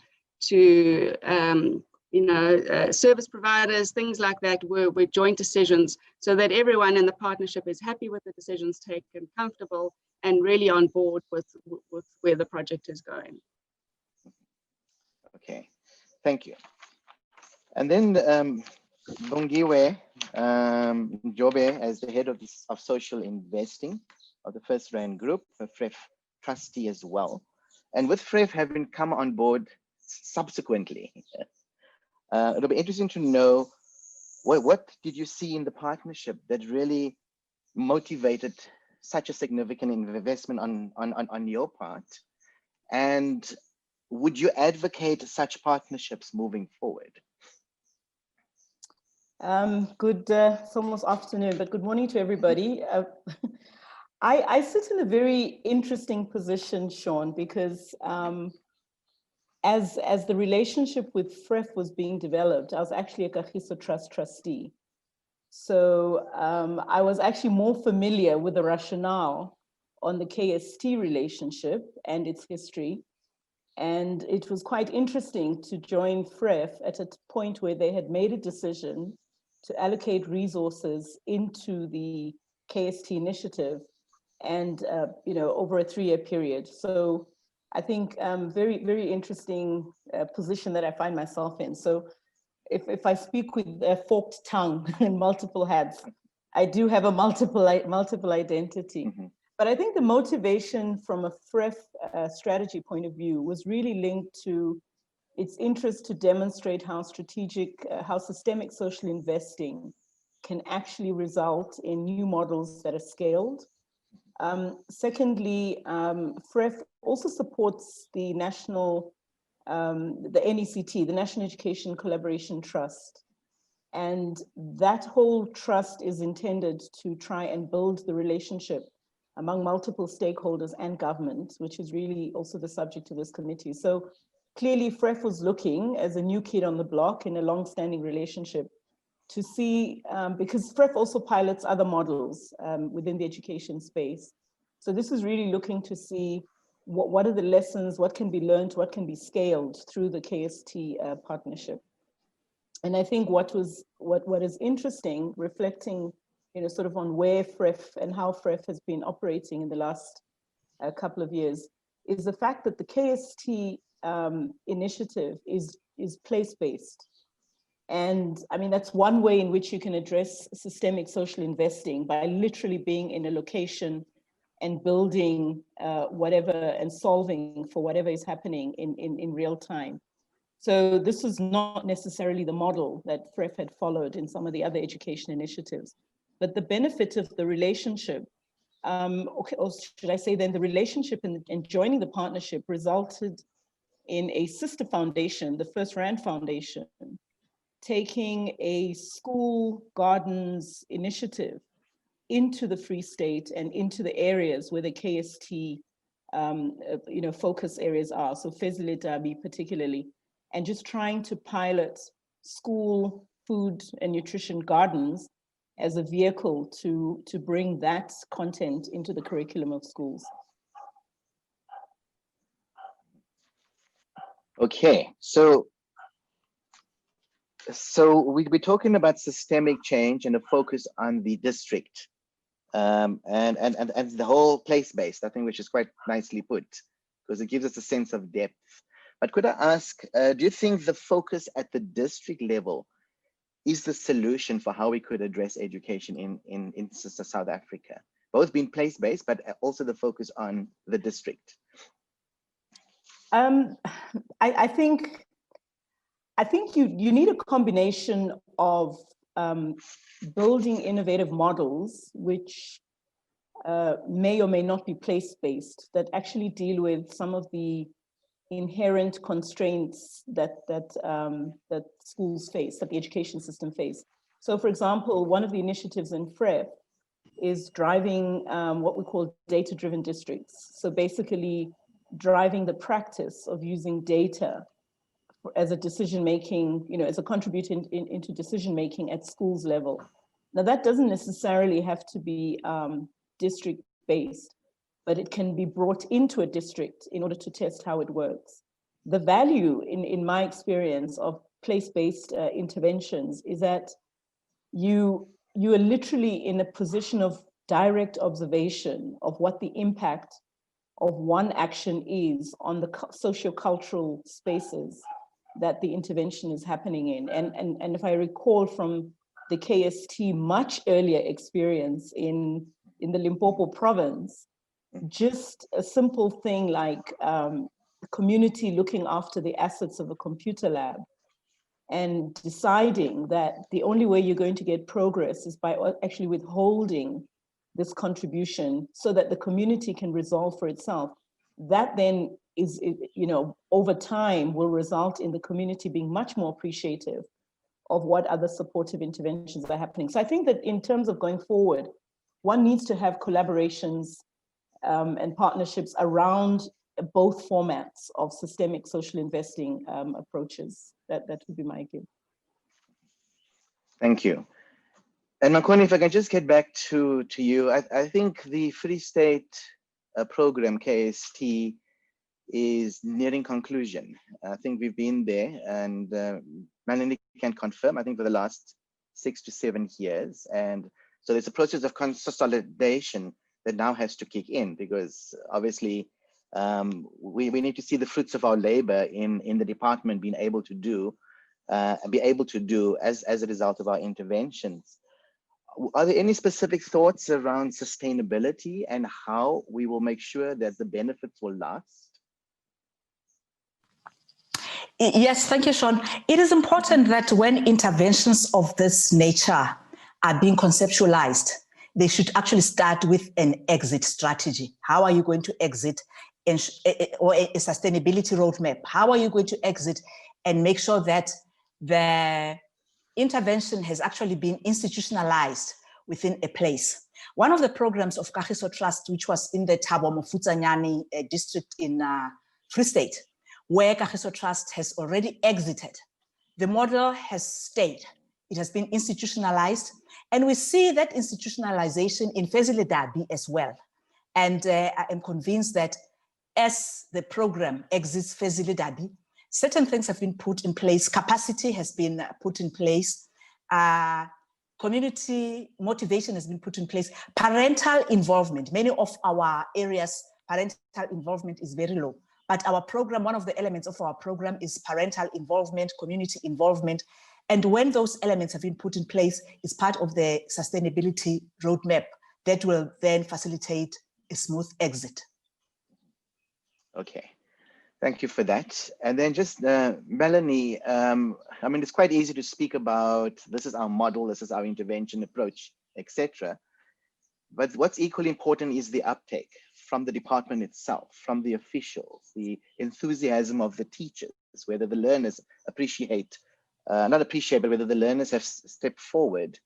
service providers, things like that were joint decisions, so that everyone in the partnership is happy with the decisions taken, comfortable, and really on board with where the project is going. Okay, thank you. And then Bongiwe Jobe, as the head of social investing of the First Rand Group, a FREF trustee as well. And with FREF having come on board subsequently, it'll be interesting to know what did you see in the partnership that really motivated such a significant investment on your part? And would you advocate such partnerships moving forward? It's almost afternoon, but good morning to everybody. I sit in a very interesting position, Sean, because as the relationship with FREF was being developed, I was actually a Kagiso Trust trustee. So I was actually more familiar with the rationale on the KST relationship and its history. And it was quite interesting to join FREF at a point where they had made a decision to allocate resources into the KST initiative and over a 3-year period. So I think very, very interesting position that I find myself in. So if I speak with a forked tongue and multiple hats, I do have a multiple identity. Mm-hmm. But I think the motivation from a FREF strategy point of view was really linked to its interest to demonstrate how systemic social investing can actually result in new models that are scaled. Secondly, FREF also supports the national, the NECT, the National Education Collaboration Trust. And that whole trust is intended to try and build the relationship among multiple stakeholders and government, which is really also the subject of this committee. So clearly FREF was looking as a new kid on the block in a long-standing relationship to see, because FREF also pilots other models within the education space. So this is really looking to see what are the lessons, what can be learned, what can be scaled through the KST partnership. And I think what is interesting, reflecting, sort of on where FREF and how FREF has been operating in the last couple of years, is the fact that the KST initiative is place-based. And I mean, that's one way in which you can address systemic social investing, by literally being in a location and building whatever and solving for whatever is happening in real time. So this is not necessarily the model that FREF had followed in some of the other education initiatives. But the benefit of the relationship, or should I say then the relationship and joining the partnership resulted in a sister foundation, the First Rand Foundation, taking a school gardens initiative into the Free State and into the areas where the KST focus areas are, so Fezile particularly, and just trying to pilot school food and nutrition gardens as a vehicle to bring that content into the curriculum of schools. Okay, so we're talking about systemic change and a focus on the district, and the whole place-based, I think, which is quite nicely put, because it gives us a sense of depth. But could I ask, do you think the focus at the district level is the solution for how we could address education in South Africa? Both being place-based, but also the focus on the district. I think you need a combination of building innovative models, which may or may not be place-based, that actually deal with some of the inherent constraints that schools face, that the education system face. So, for example, one of the initiatives in FREF is driving what we call data-driven districts. So basically driving the practice of using data as a decision-making, as a contributor into decision-making at schools level. Now that doesn't necessarily have to be district-based, but it can be brought into a district in order to test how it works. The value, in my experience, of place-based interventions is that you are literally in a position of direct observation of what the impact of one action is on the socio-cultural spaces that the intervention is happening in. And if I recall from the KST much earlier experience in the Limpopo province, just a simple thing like the community looking after the assets of a computer lab and deciding that the only way you're going to get progress is by actually withholding this contribution so that the community can resolve for itself. That then over time will result in the community being much more appreciative of what other supportive interventions are happening. So I think that in terms of going forward, one needs to have collaborations and partnerships around both formats of systemic social investing approaches. That would be my view. Thank you. And Makoni, if I can just get back to you, I think the Free State program, KST, is nearing conclusion. I think we've been there, and Melanie can confirm, I think for the last 6 to 7 years. And so there's a process of consolidation that now has to kick in, because obviously we need to see the fruits of our labor in the department being able to do as a result of our interventions. Are there any specific thoughts around sustainability and how we will make sure that the benefits will last? Yes, thank you, Sean. It is important that when interventions of this nature are being conceptualized, they should actually start with an exit strategy. How are you going to exit, or a sustainability roadmap? How are you going to exit and make sure that the intervention has actually been institutionalized within a place? One of the programs of Kagiso Trust, which was in the Thabo Mofutsanyane district in Free State, where Kagiso Trust has already exited, the model has stayed. It has been institutionalized, and we see that institutionalization in Fezile Dabi as well. And I am convinced that as the program exits Fezile Dabi, certain things have been put in place, capacity has been put in place, community motivation has been put in place, parental involvement. Many of our areas, parental involvement is very low. But our program, one of the elements of our program is parental involvement, community involvement. And when those elements have been put in place, it's part of the sustainability roadmap that will then facilitate a smooth exit. Okay, thank you for that. And then just Melanie, I mean, it's quite easy to speak about, this is our model, this is our intervention approach, etc. But what's equally important is the uptake from the department itself, from the officials, the enthusiasm of the teachers, whether the learners appreciate, not appreciate, but whether the learners have stepped forward,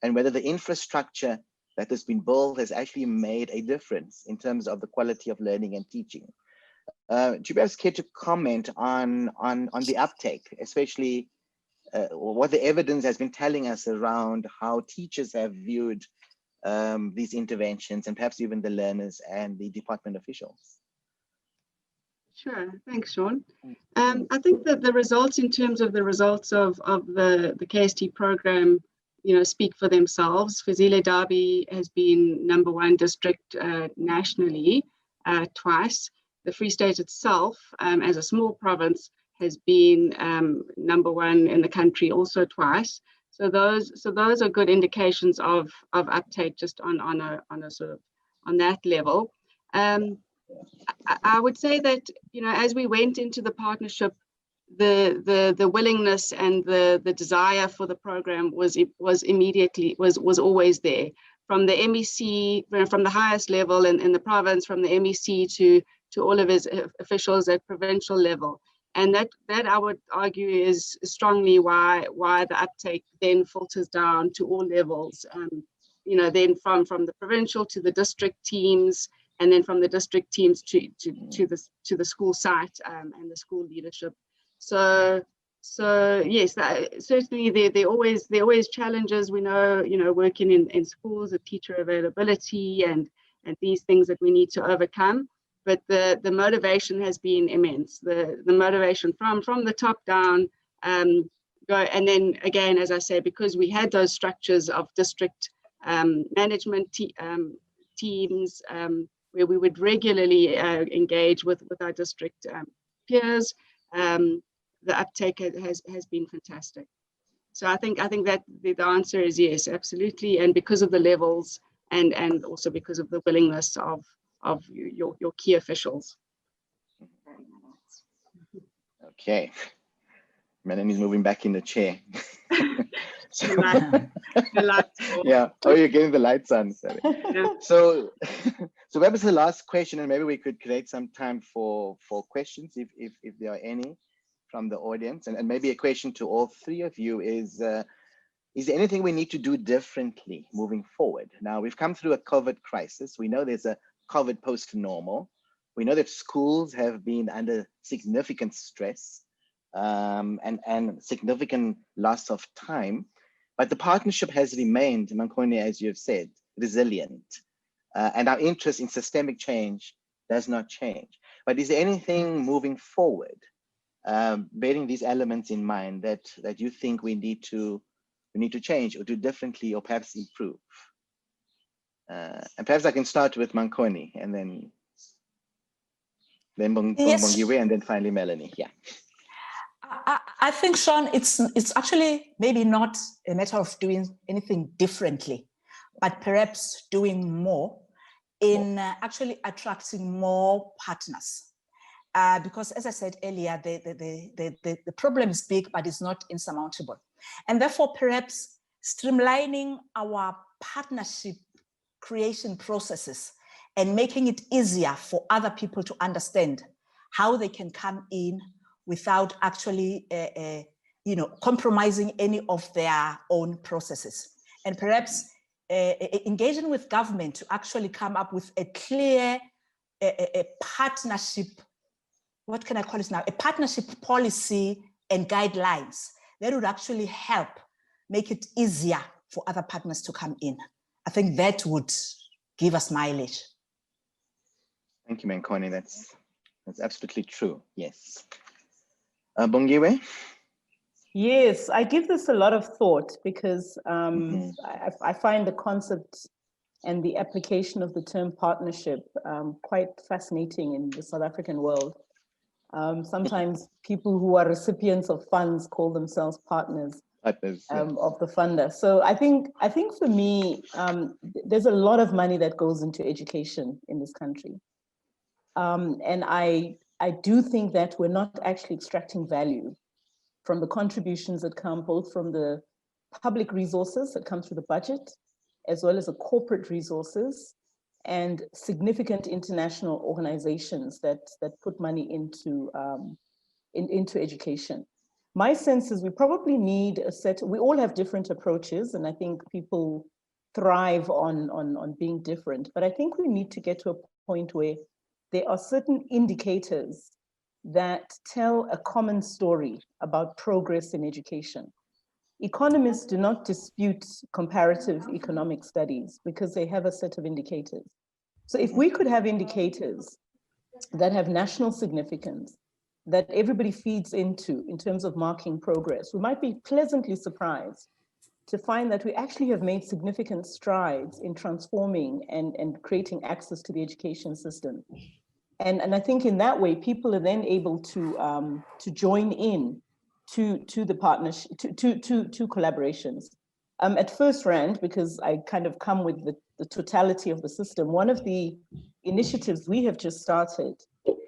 and whether the infrastructure that has been built has actually made a difference in terms of the quality of learning and teaching. Do you guys care to comment on the uptake, especially what the evidence has been telling us around how teachers have viewed these interventions, and perhaps even the learners and the department officials? Sure, thanks, Sean. I think that the results, in terms of the results of the KST program, speak for themselves. Fezile Dabi has been #1 district nationally twice. The Free State itself, as a small province, has been #1 in the country also twice. So those are good indications of uptake, just on a sort of on that level. I would say that, as we went into the partnership, the willingness and the desire for the program was always there, from the MEC, from the highest level in the province, from the MEC to all of his officials at provincial level. And that I would argue is strongly why the uptake then filters down to all levels. Then from the provincial to the district teams, and then from the district teams to the school site and the school leadership. So yes, certainly there are always challenges. We know, working in schools, of teacher availability and these things that we need to overcome. But the motivation has been immense. The motivation from the top down, and then again, as I say, because we had those structures of district management teams, where we would regularly engage with our district peers, the uptake has been fantastic. So I think that the answer is yes, absolutely, and because of the levels, and also because of the willingness of your key officials. Okay, Melanie's moving back in the chair. The lights yeah, oh, you're getting the lights on. Sorry. Yeah. So So that was the last question, and maybe we could create some time for questions if there are any from the audience. And maybe a question to all three of you is there anything we need to do differently moving forward? Now, we've come through a COVID crisis. We know there's a COVID post-normal. We know that schools have been under significant stress and significant loss of time, but the partnership has remained, Mankoni, as you've said, resilient. And our interest in systemic change does not change. But is there anything moving forward, bearing these elements in mind, that you think we need to change or do differently or perhaps improve? And perhaps I can start with Mankoni and then Bongiwe, and then finally Melanie. Yeah. I think, Sean, it's actually maybe not a matter of doing anything differently, but perhaps doing more in actually attracting more partners. Because as I said earlier, the problem is big, but it's not insurmountable. And therefore, perhaps streamlining our partnership creation processes and making it easier for other people to understand how they can come in without actually compromising any of their own processes. And perhaps engaging with government to actually come up with a clear partnership, what can I call it now? A partnership policy and guidelines that would actually help make it easier for other partners to come in. I think that would give us mileage. Thank you, Mankoni. That's absolutely true. Yes. Bongiwe? Yes, I give this a lot of thought because I find the concept and the application of the term partnership quite fascinating in the South African world. Sometimes people who are recipients of funds call themselves partners of the funder. So I think for me, there's a lot of money that goes into education in this country. And I do think that we're not actually extracting value from the contributions that come both from the public resources that come through the budget, as well as the corporate resources and significant international organizations that put money into education. My sense is we probably need we all have different approaches, and I think people thrive on being different, but I think we need to get to a point where there are certain indicators that tell a common story about progress in education. Economists do not dispute comparative economic studies because they have a set of indicators. So if we could have indicators that have national significance, that everybody feeds into in terms of marking progress, we might be pleasantly surprised to find that we actually have made significant strides in transforming and creating access to the education system. And I think in that way, people are then able to join in to the partnership, to collaborations. At first rand, because I kind of come with the totality of the system, one of the initiatives we have just started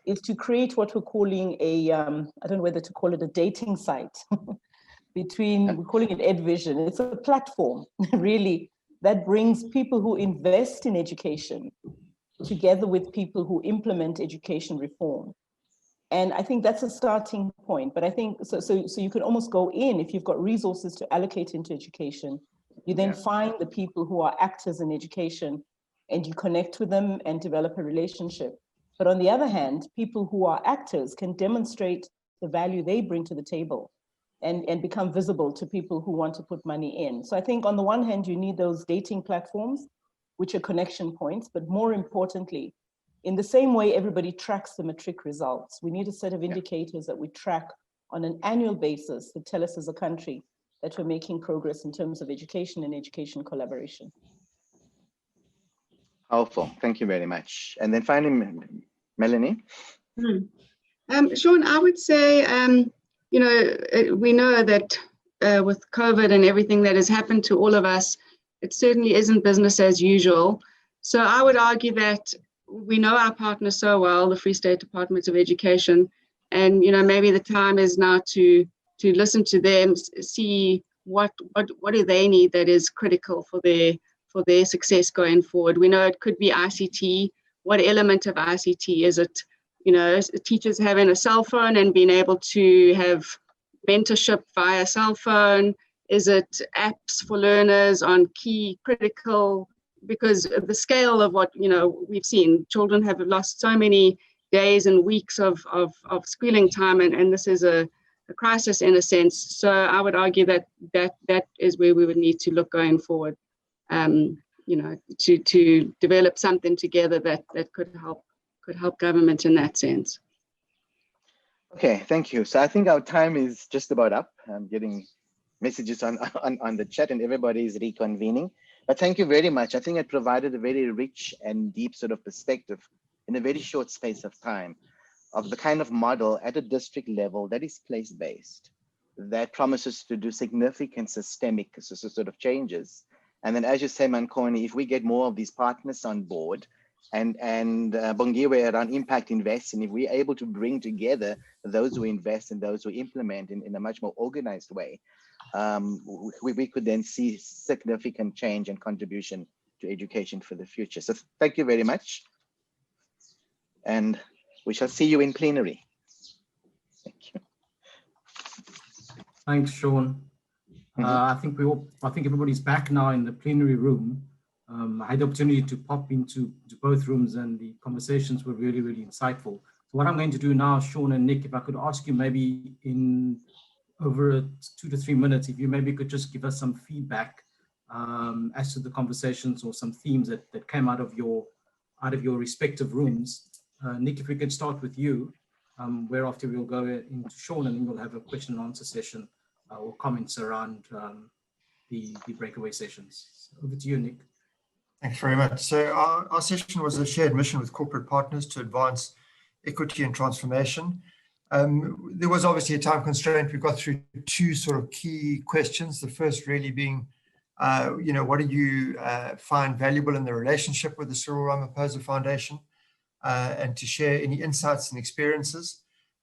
is to create what we're calling a, I don't know whether to call it a dating site, we're calling it EdVision. It's a platform, really, that brings people who invest in education together with people who implement education reform. And I think that's a starting point. But I think, so you can almost go in, if you've got resources to allocate into education, you then find the people who are actors in education and you connect with them and develop a relationship. But on the other hand, people who are actors can demonstrate the value they bring to the table and become visible to people who want to put money in. So I think on the one hand, you need those dating platforms, which are connection points, but more importantly, in the same way everybody tracks the matric results, we need a set of indicators that we track on an annual basis that tell us as a country that we're making progress in terms of education and education collaboration. Powerful, thank you very much. And then finally, Melanie. Sean, I would say, we know that with COVID and everything that has happened to all of us, it certainly isn't business as usual. So I would argue that we know our partners so well, the Free State Department of Education, and maybe the time is now to listen to them, see what do they need that is critical for their success going forward. We know it could be ICT, what element of ICT is it? You know, teachers having a cell phone and being able to have mentorship via cell phone? Is it apps for learners on key critical? Because the scale of what, you know, we've seen, children have lost so many days and weeks of schooling time, and this is a crisis in a sense. So I would argue that is where we would need to look going forward, you know, to develop something together that could help government in that sense. Okay, thank you. So I think our time is just about up. I'm getting messages on the chat and everybody is reconvening. But thank you very much. I think it provided a very rich and deep sort of perspective in a very short space of time of the kind of model at a district level that is place-based, that promises to do significant systemic sort of changes. And then, as you say, Mankoni, if we get more of these partners on board, and Bongiwe around impact investing, if we're able to bring together those who invest and those who implement in a much more organized way, we could then see significant change and contribution to education for the future. So thank you very much. And we shall see you in plenary. Thank you. Thanks, Sean. I think everybody's back now in the plenary room. I had the opportunity to pop into both rooms and the conversations were really, really insightful. So what I'm going to do now, Sean and Nick, if I could ask you maybe in over 2 to 3 minutes, if you maybe could just give us some feedback as to the conversations or some themes that came out of your respective rooms. Nick, if we could start with you, whereafter we'll go into Sean and then we'll have a question and answer session or comments around the breakaway sessions. So over to you, Nick. Thanks very much. So our session was a shared mission with corporate partners to advance equity and transformation. There was obviously a time constraint. We got through 2 sort of key questions. The first really being, you know, what do you find valuable in the relationship with the Cyril Ramaphosa Foundation, and to share any insights and experiences.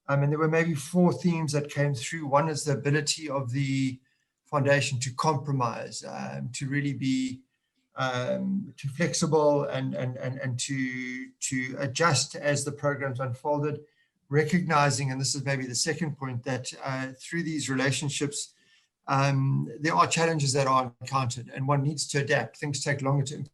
And there were maybe 4 themes that came through. One is the ability of the foundation to compromise, to really be too flexible and to adjust as the programs unfolded, recognizing, and this is maybe the second point, that through these relationships, there are challenges that are encountered and one needs to adapt. Things take longer to implement.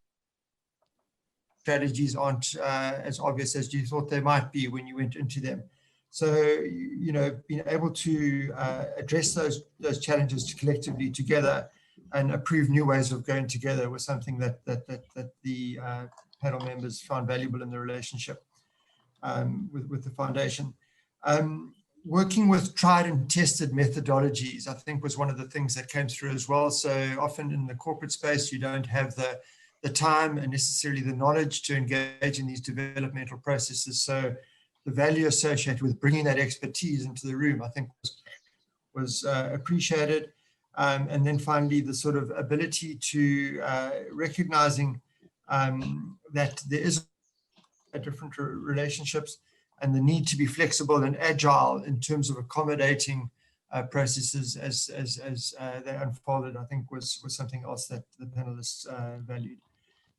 Strategies aren't as obvious as you thought they might be when you went into them. So, you know, being able to address those challenges collectively together and approve new ways of going together was something that the panel members found valuable in the relationship with the foundation. Working with tried and tested methodologies, I think, was one of the things that came through as well. So often in the corporate space, you don't have the time and necessarily the knowledge to engage in these developmental processes. So the value associated with bringing that expertise into the room, I think, was appreciated. And then finally, the sort of ability to recognizing that there is different relationships and the need to be flexible and agile in terms of accommodating processes as they unfolded, I think was something else that the panelists valued.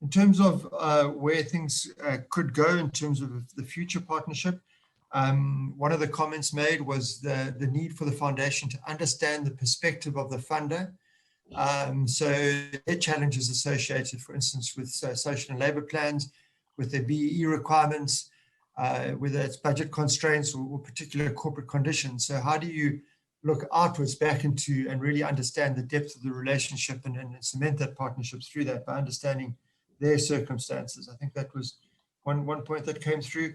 In terms of where things could go in terms of the future partnership, one of the comments made was the need for the foundation to understand the perspective of the funder. So their challenges associated, for instance, with social and labor plans, with their BEE requirements, whether it's budget constraints or particular corporate conditions. So how do you look outwards back into and really understand the depth of the relationship and cement that partnership through that by understanding their circumstances? I think that was one point that came through.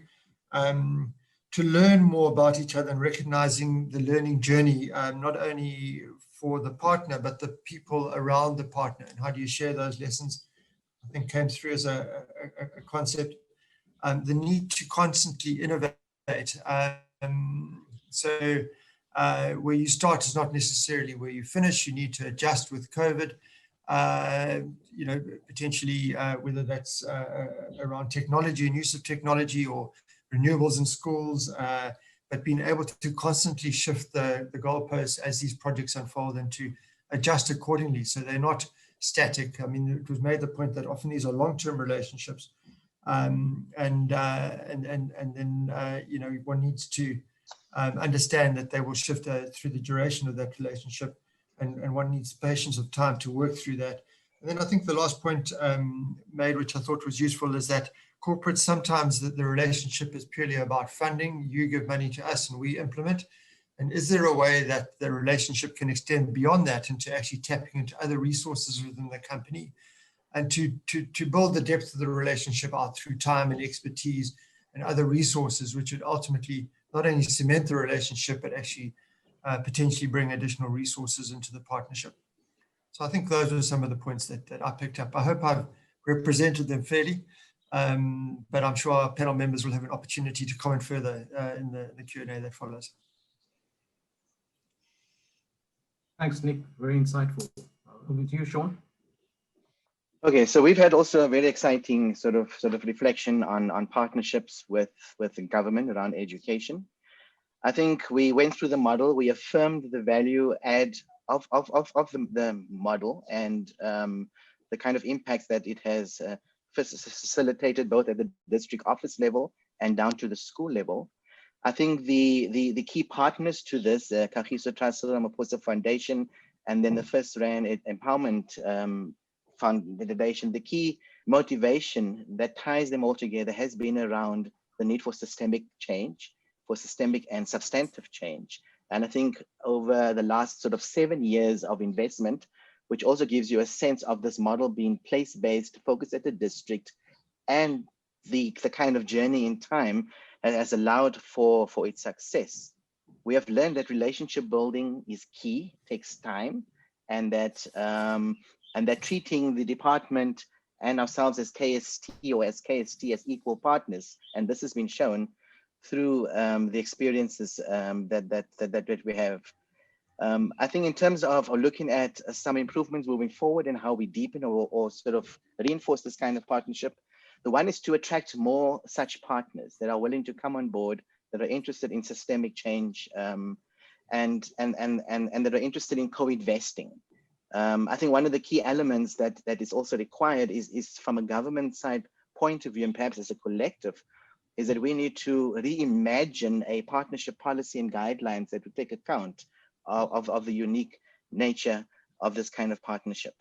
To learn more about each other and recognizing the learning journey, not only for the partner, but the people around the partner, and how do you share those lessons, I think came through as a concept. The need to constantly innovate. So where you start is not necessarily where you finish. You need to adjust with COVID, you know, potentially whether that's around technology and use of technology or renewables in schools, but being able to constantly shift the goalposts as these projects unfold and to adjust accordingly so they're not static. I mean, it was made the point that often these are long-term relationships. and then you know, one needs to understand that they will shift through the duration of that relationship, and one needs patience of time to work through that. And then I think the last point made, which I thought was useful, is that corporates, sometimes the relationship is purely about funding. You give money to us and we implement. And is there a way that the relationship can extend beyond that into actually tapping into other resources within the company, and to build the depth of the relationship out through time and expertise and other resources, which would ultimately not only cement the relationship, but actually potentially bring additional resources into the partnership. So I think those are some of the points that I picked up. I hope I've represented them fairly, but I'm sure our panel members will have an opportunity to comment further in the Q&A that follows. Thanks, Nick. Very insightful. Over to you, Sean. Okay, so we've had also a very exciting sort of reflection on partnerships with the government around education. I think we went through the model, we affirmed the value add of the model, and the kind of impacts that it has facilitated both at the district office level and down to the school level. I think the key partners to this, Kagiso Trust, Cyril Ramaphosa Foundation, and then the First Rand Empowerment Foundation, the key motivation that ties them all together has been around the need for systemic change, for systemic and substantive change. And I think over the last sort of 7 years of investment, which also gives you a sense of this model being place-based, focused at the district, and the kind of journey in time has allowed for its success. We have learned that relationship building is key, takes time, and that treating the department and ourselves as KST or as KST as equal partners, and this has been shown through the experiences that we have. I think in terms of looking at some improvements moving forward and how we deepen or sort of reinforce this kind of partnership, the one is to attract more such partners that are willing to come on board, that are interested in systemic change, and that are interested in co-investing. I think one of the key elements that is also required is from a government side point of view, and perhaps as a collective, is that we need to reimagine a partnership policy and guidelines that would take account of the unique nature of this kind of partnership.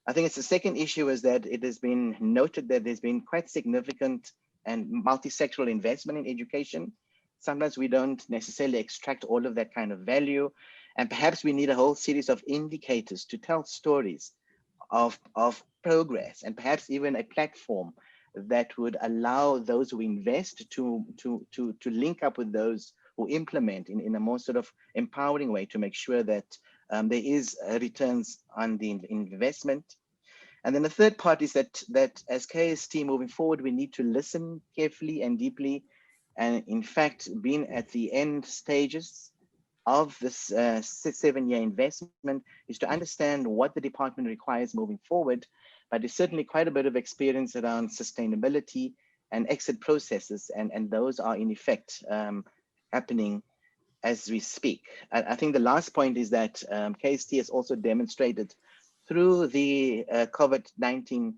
I think it's the second issue is that it has been noted that there's been quite significant and multi-sectoral investment in education. Sometimes we don't necessarily extract all of that kind of value. And perhaps we need a whole series of indicators to tell stories of progress, and perhaps even a platform that would allow those who invest to link up with those who implement in a more sort of empowering way to make sure that there is returns on the investment. And then the third part is that as KST moving forward, we need to listen carefully and deeply, and in fact, being at the end stages of this 7-year investment is to understand what the department requires moving forward, but there's certainly quite a bit of experience around sustainability and exit processes, and those are in effect happening as we speak. I think the last point is that KST has also demonstrated through the COVID-19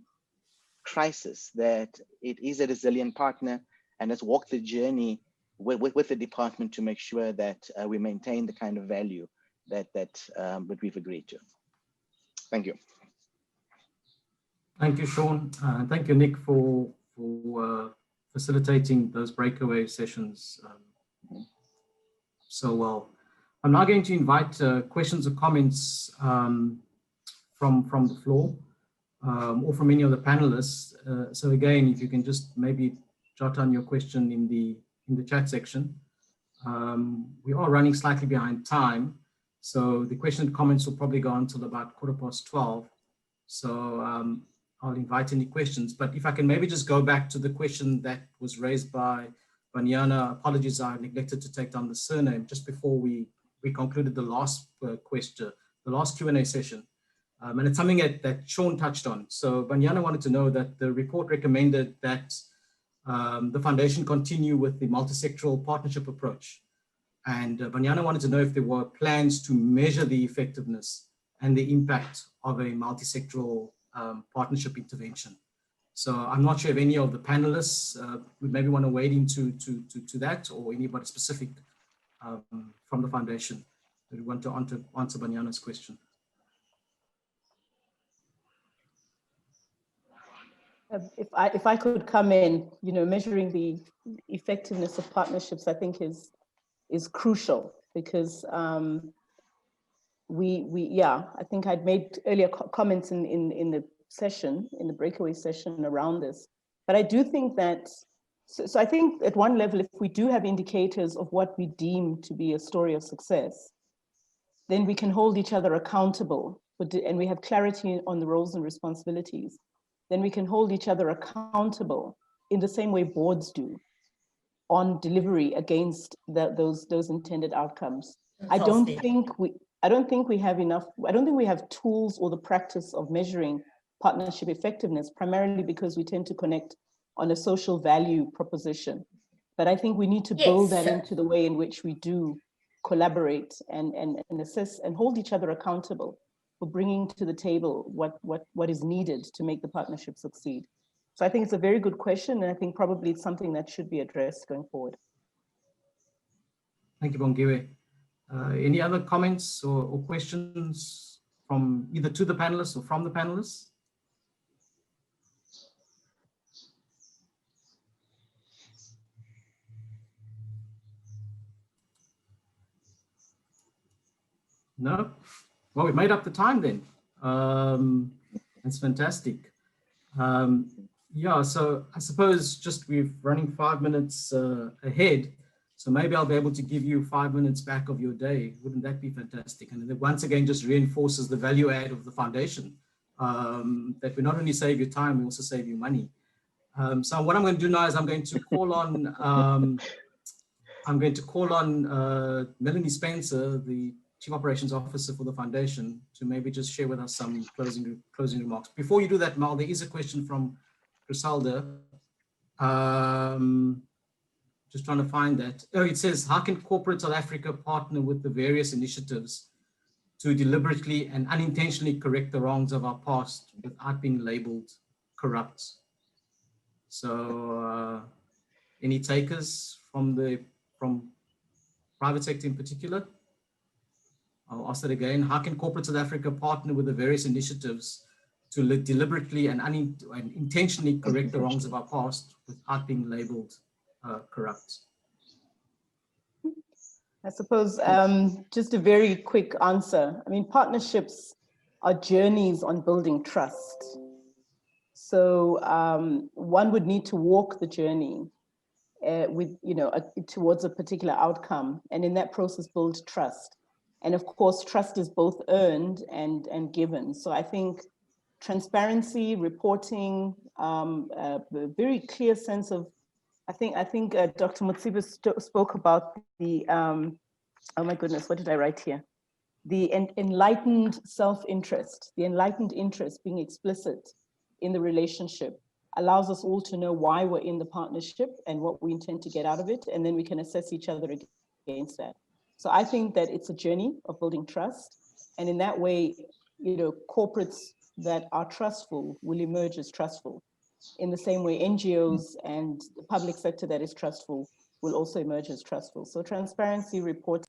crisis that it is a resilient partner and has walked the journey with the department to make sure that we maintain the kind of value that we've agreed to. Thank you. Thank you, Sean. Thank you, Nick, for facilitating those breakaway sessions so well. I'm now going to invite questions or comments from the floor or from any of the panelists. So again, if you can just maybe jot down your question in the chat section. We are running slightly behind time, so the question and comments will probably go until about 12:15. So I'll invite any questions, but if I can maybe just go back to the question that was raised by Banyana. Apologies, I neglected to take down the surname just before we concluded the last question, the last Q&A session. And it's something that Sean touched on. So Banyana wanted to know that the report recommended that the foundation continue with the multi-sectoral partnership approach. And Banyana wanted to know if there were plans to measure the effectiveness and the impact of a multi-sectoral partnership intervention. So I'm not sure if any of the panelists would maybe want to wade into to that, or anybody specific from the foundation that would want to answer Banyana's question. If I could come in, measuring the effectiveness of partnerships, I think is crucial, because I think I'd made earlier comments in the session, in the breakaway session around this. But I do think that, so I think at one level, if we do have indicators of what we deem to be a story of success, then we can hold each other accountable, and we have clarity on the roles and responsibilities. Then we can hold each other accountable in the same way boards do on delivery against those intended outcomes. I don't think we have enough, I don't think we have tools or the practice of measuring partnership effectiveness, primarily because we tend to connect on a social value proposition. But I think we need to build that into the way in which we do collaborate and assess and hold each other accountable for bringing to the table what is needed to make the partnership succeed. So I think it's a very good question, and I think probably it's something that should be addressed going forward. Thank you, Bongiwe. Any other comments or questions from either to the panelists or from the panelists? No? Well, we made up the time then. That's fantastic. Yeah, so I suppose just we're running 5 minutes ahead. So maybe I'll be able to give you 5 minutes back of your day. Wouldn't that be fantastic? And it once again just reinforces the value add of the foundation, that we not only save you time, we also save you money. So what I'm going to do now is I'm going to call on Melanie Spencer, the Chief Operations Officer for the foundation, to maybe just share with us some closing remarks. Before you do that, Mal, there is a question from Griselda. Just trying to find that. Oh, it says, how can corporate South Africa partner with the various initiatives to deliberately and unintentionally correct the wrongs of our past without being labeled corrupt? So any takers from private sector in particular? I'll ask that again. How can corporate South Africa partner with the various initiatives to deliberately and intentionally correct the wrongs of our past without being labeled corrupt? I suppose just a very quick answer. I mean, partnerships are journeys on building trust. So one would need to walk the journey towards a particular outcome, and in that process build trust. And of course, trust is both earned and given. So I think transparency, reporting, a very clear sense of, I think Dr. Mutsiba spoke about the, oh my goodness, what did I write here? The enlightened self-interest, the enlightened interest being explicit in the relationship allows us all to know why we're in the partnership and what we intend to get out of it. And then we can assess each other against that. So I think that it's a journey of building trust. And in that way, corporates that are trustful will emerge as trustful. In the same way, NGOs and the public sector that is trustful will also emerge as trustful. So transparency, reporting.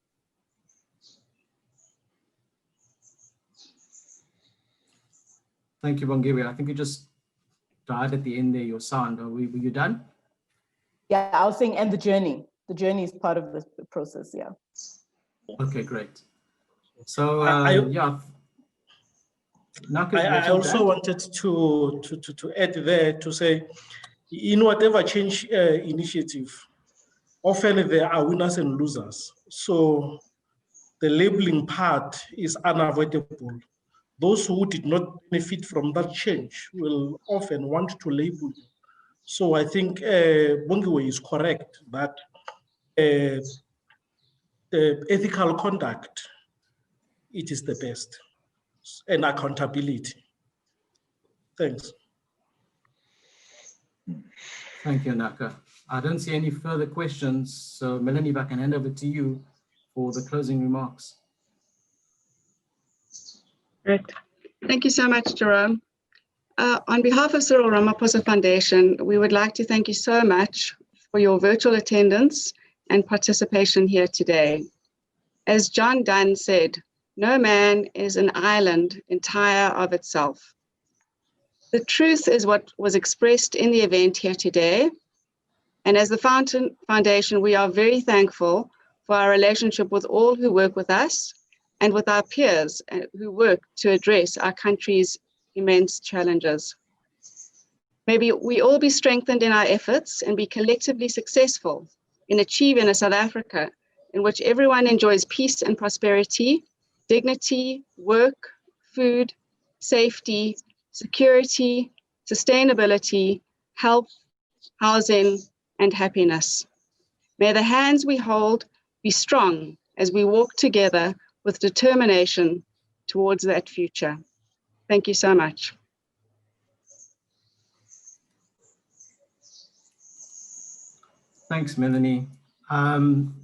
Thank you, Bongiwe. I think you just died at the end there, your sound. Were you done? Yeah, I was saying, and the journey. The journey is part of the process, yeah. Okay, great. So, yeah. I also wanted to add there to say, in whatever change initiative, often there are winners and losers. So the labeling part is unavoidable. Those who did not benefit from that change will often want to label you. So I think Bongiwe is correct that ethical conduct, it is the best, and accountability. Thanks. Thank you, Naka. I don't see any further questions. So Melanie, if I can hand over to you for the closing remarks. Great. Thank you so much, Jerome. On behalf of Cyril Ramaphosa Foundation, we would like to thank you so much for your virtual attendance and participation here today. As John Donne said, no man is an island entire of itself. The truth is what was expressed in the event here today. And as the Foundation, we are very thankful for our relationship with all who work with us and with our peers who work to address our country's immense challenges. May we all be strengthened in our efforts and be collectively successful in achieving a South Africa in which everyone enjoys peace and prosperity, dignity, work, food, safety, security, sustainability, health, housing, and happiness. May the hands we hold be strong as we walk together with determination towards that future. Thank you so much. Thanks, Melanie.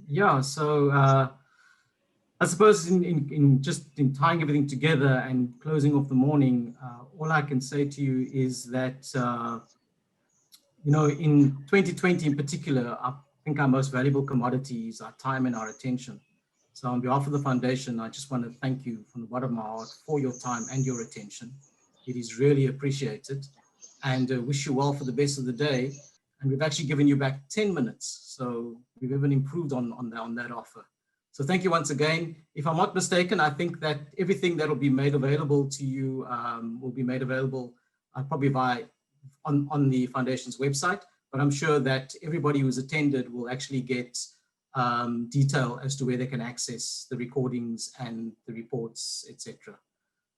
Yeah, so I suppose in tying everything together and closing off the morning, all I can say to you is that, you know, in 2020 in particular, I think our most valuable commodity is our time and our attention. So on behalf of the Foundation, I just want to thank you from the bottom of my heart for your time and your attention. It is really appreciated, and wish you well for the best of the day. And we've actually given you back 10 minutes. So we've even improved on that offer. So thank you once again. If I'm not mistaken, I think that everything that will be made available to you will be made available probably on the Foundation's website, but I'm sure that everybody who's attended will actually get detail as to where they can access the recordings and the reports, etc.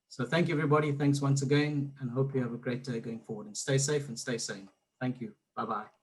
So thank you, everybody. Thanks once again, and hope you have a great day going forward, and stay safe and stay sane. Thank you. Bye-bye.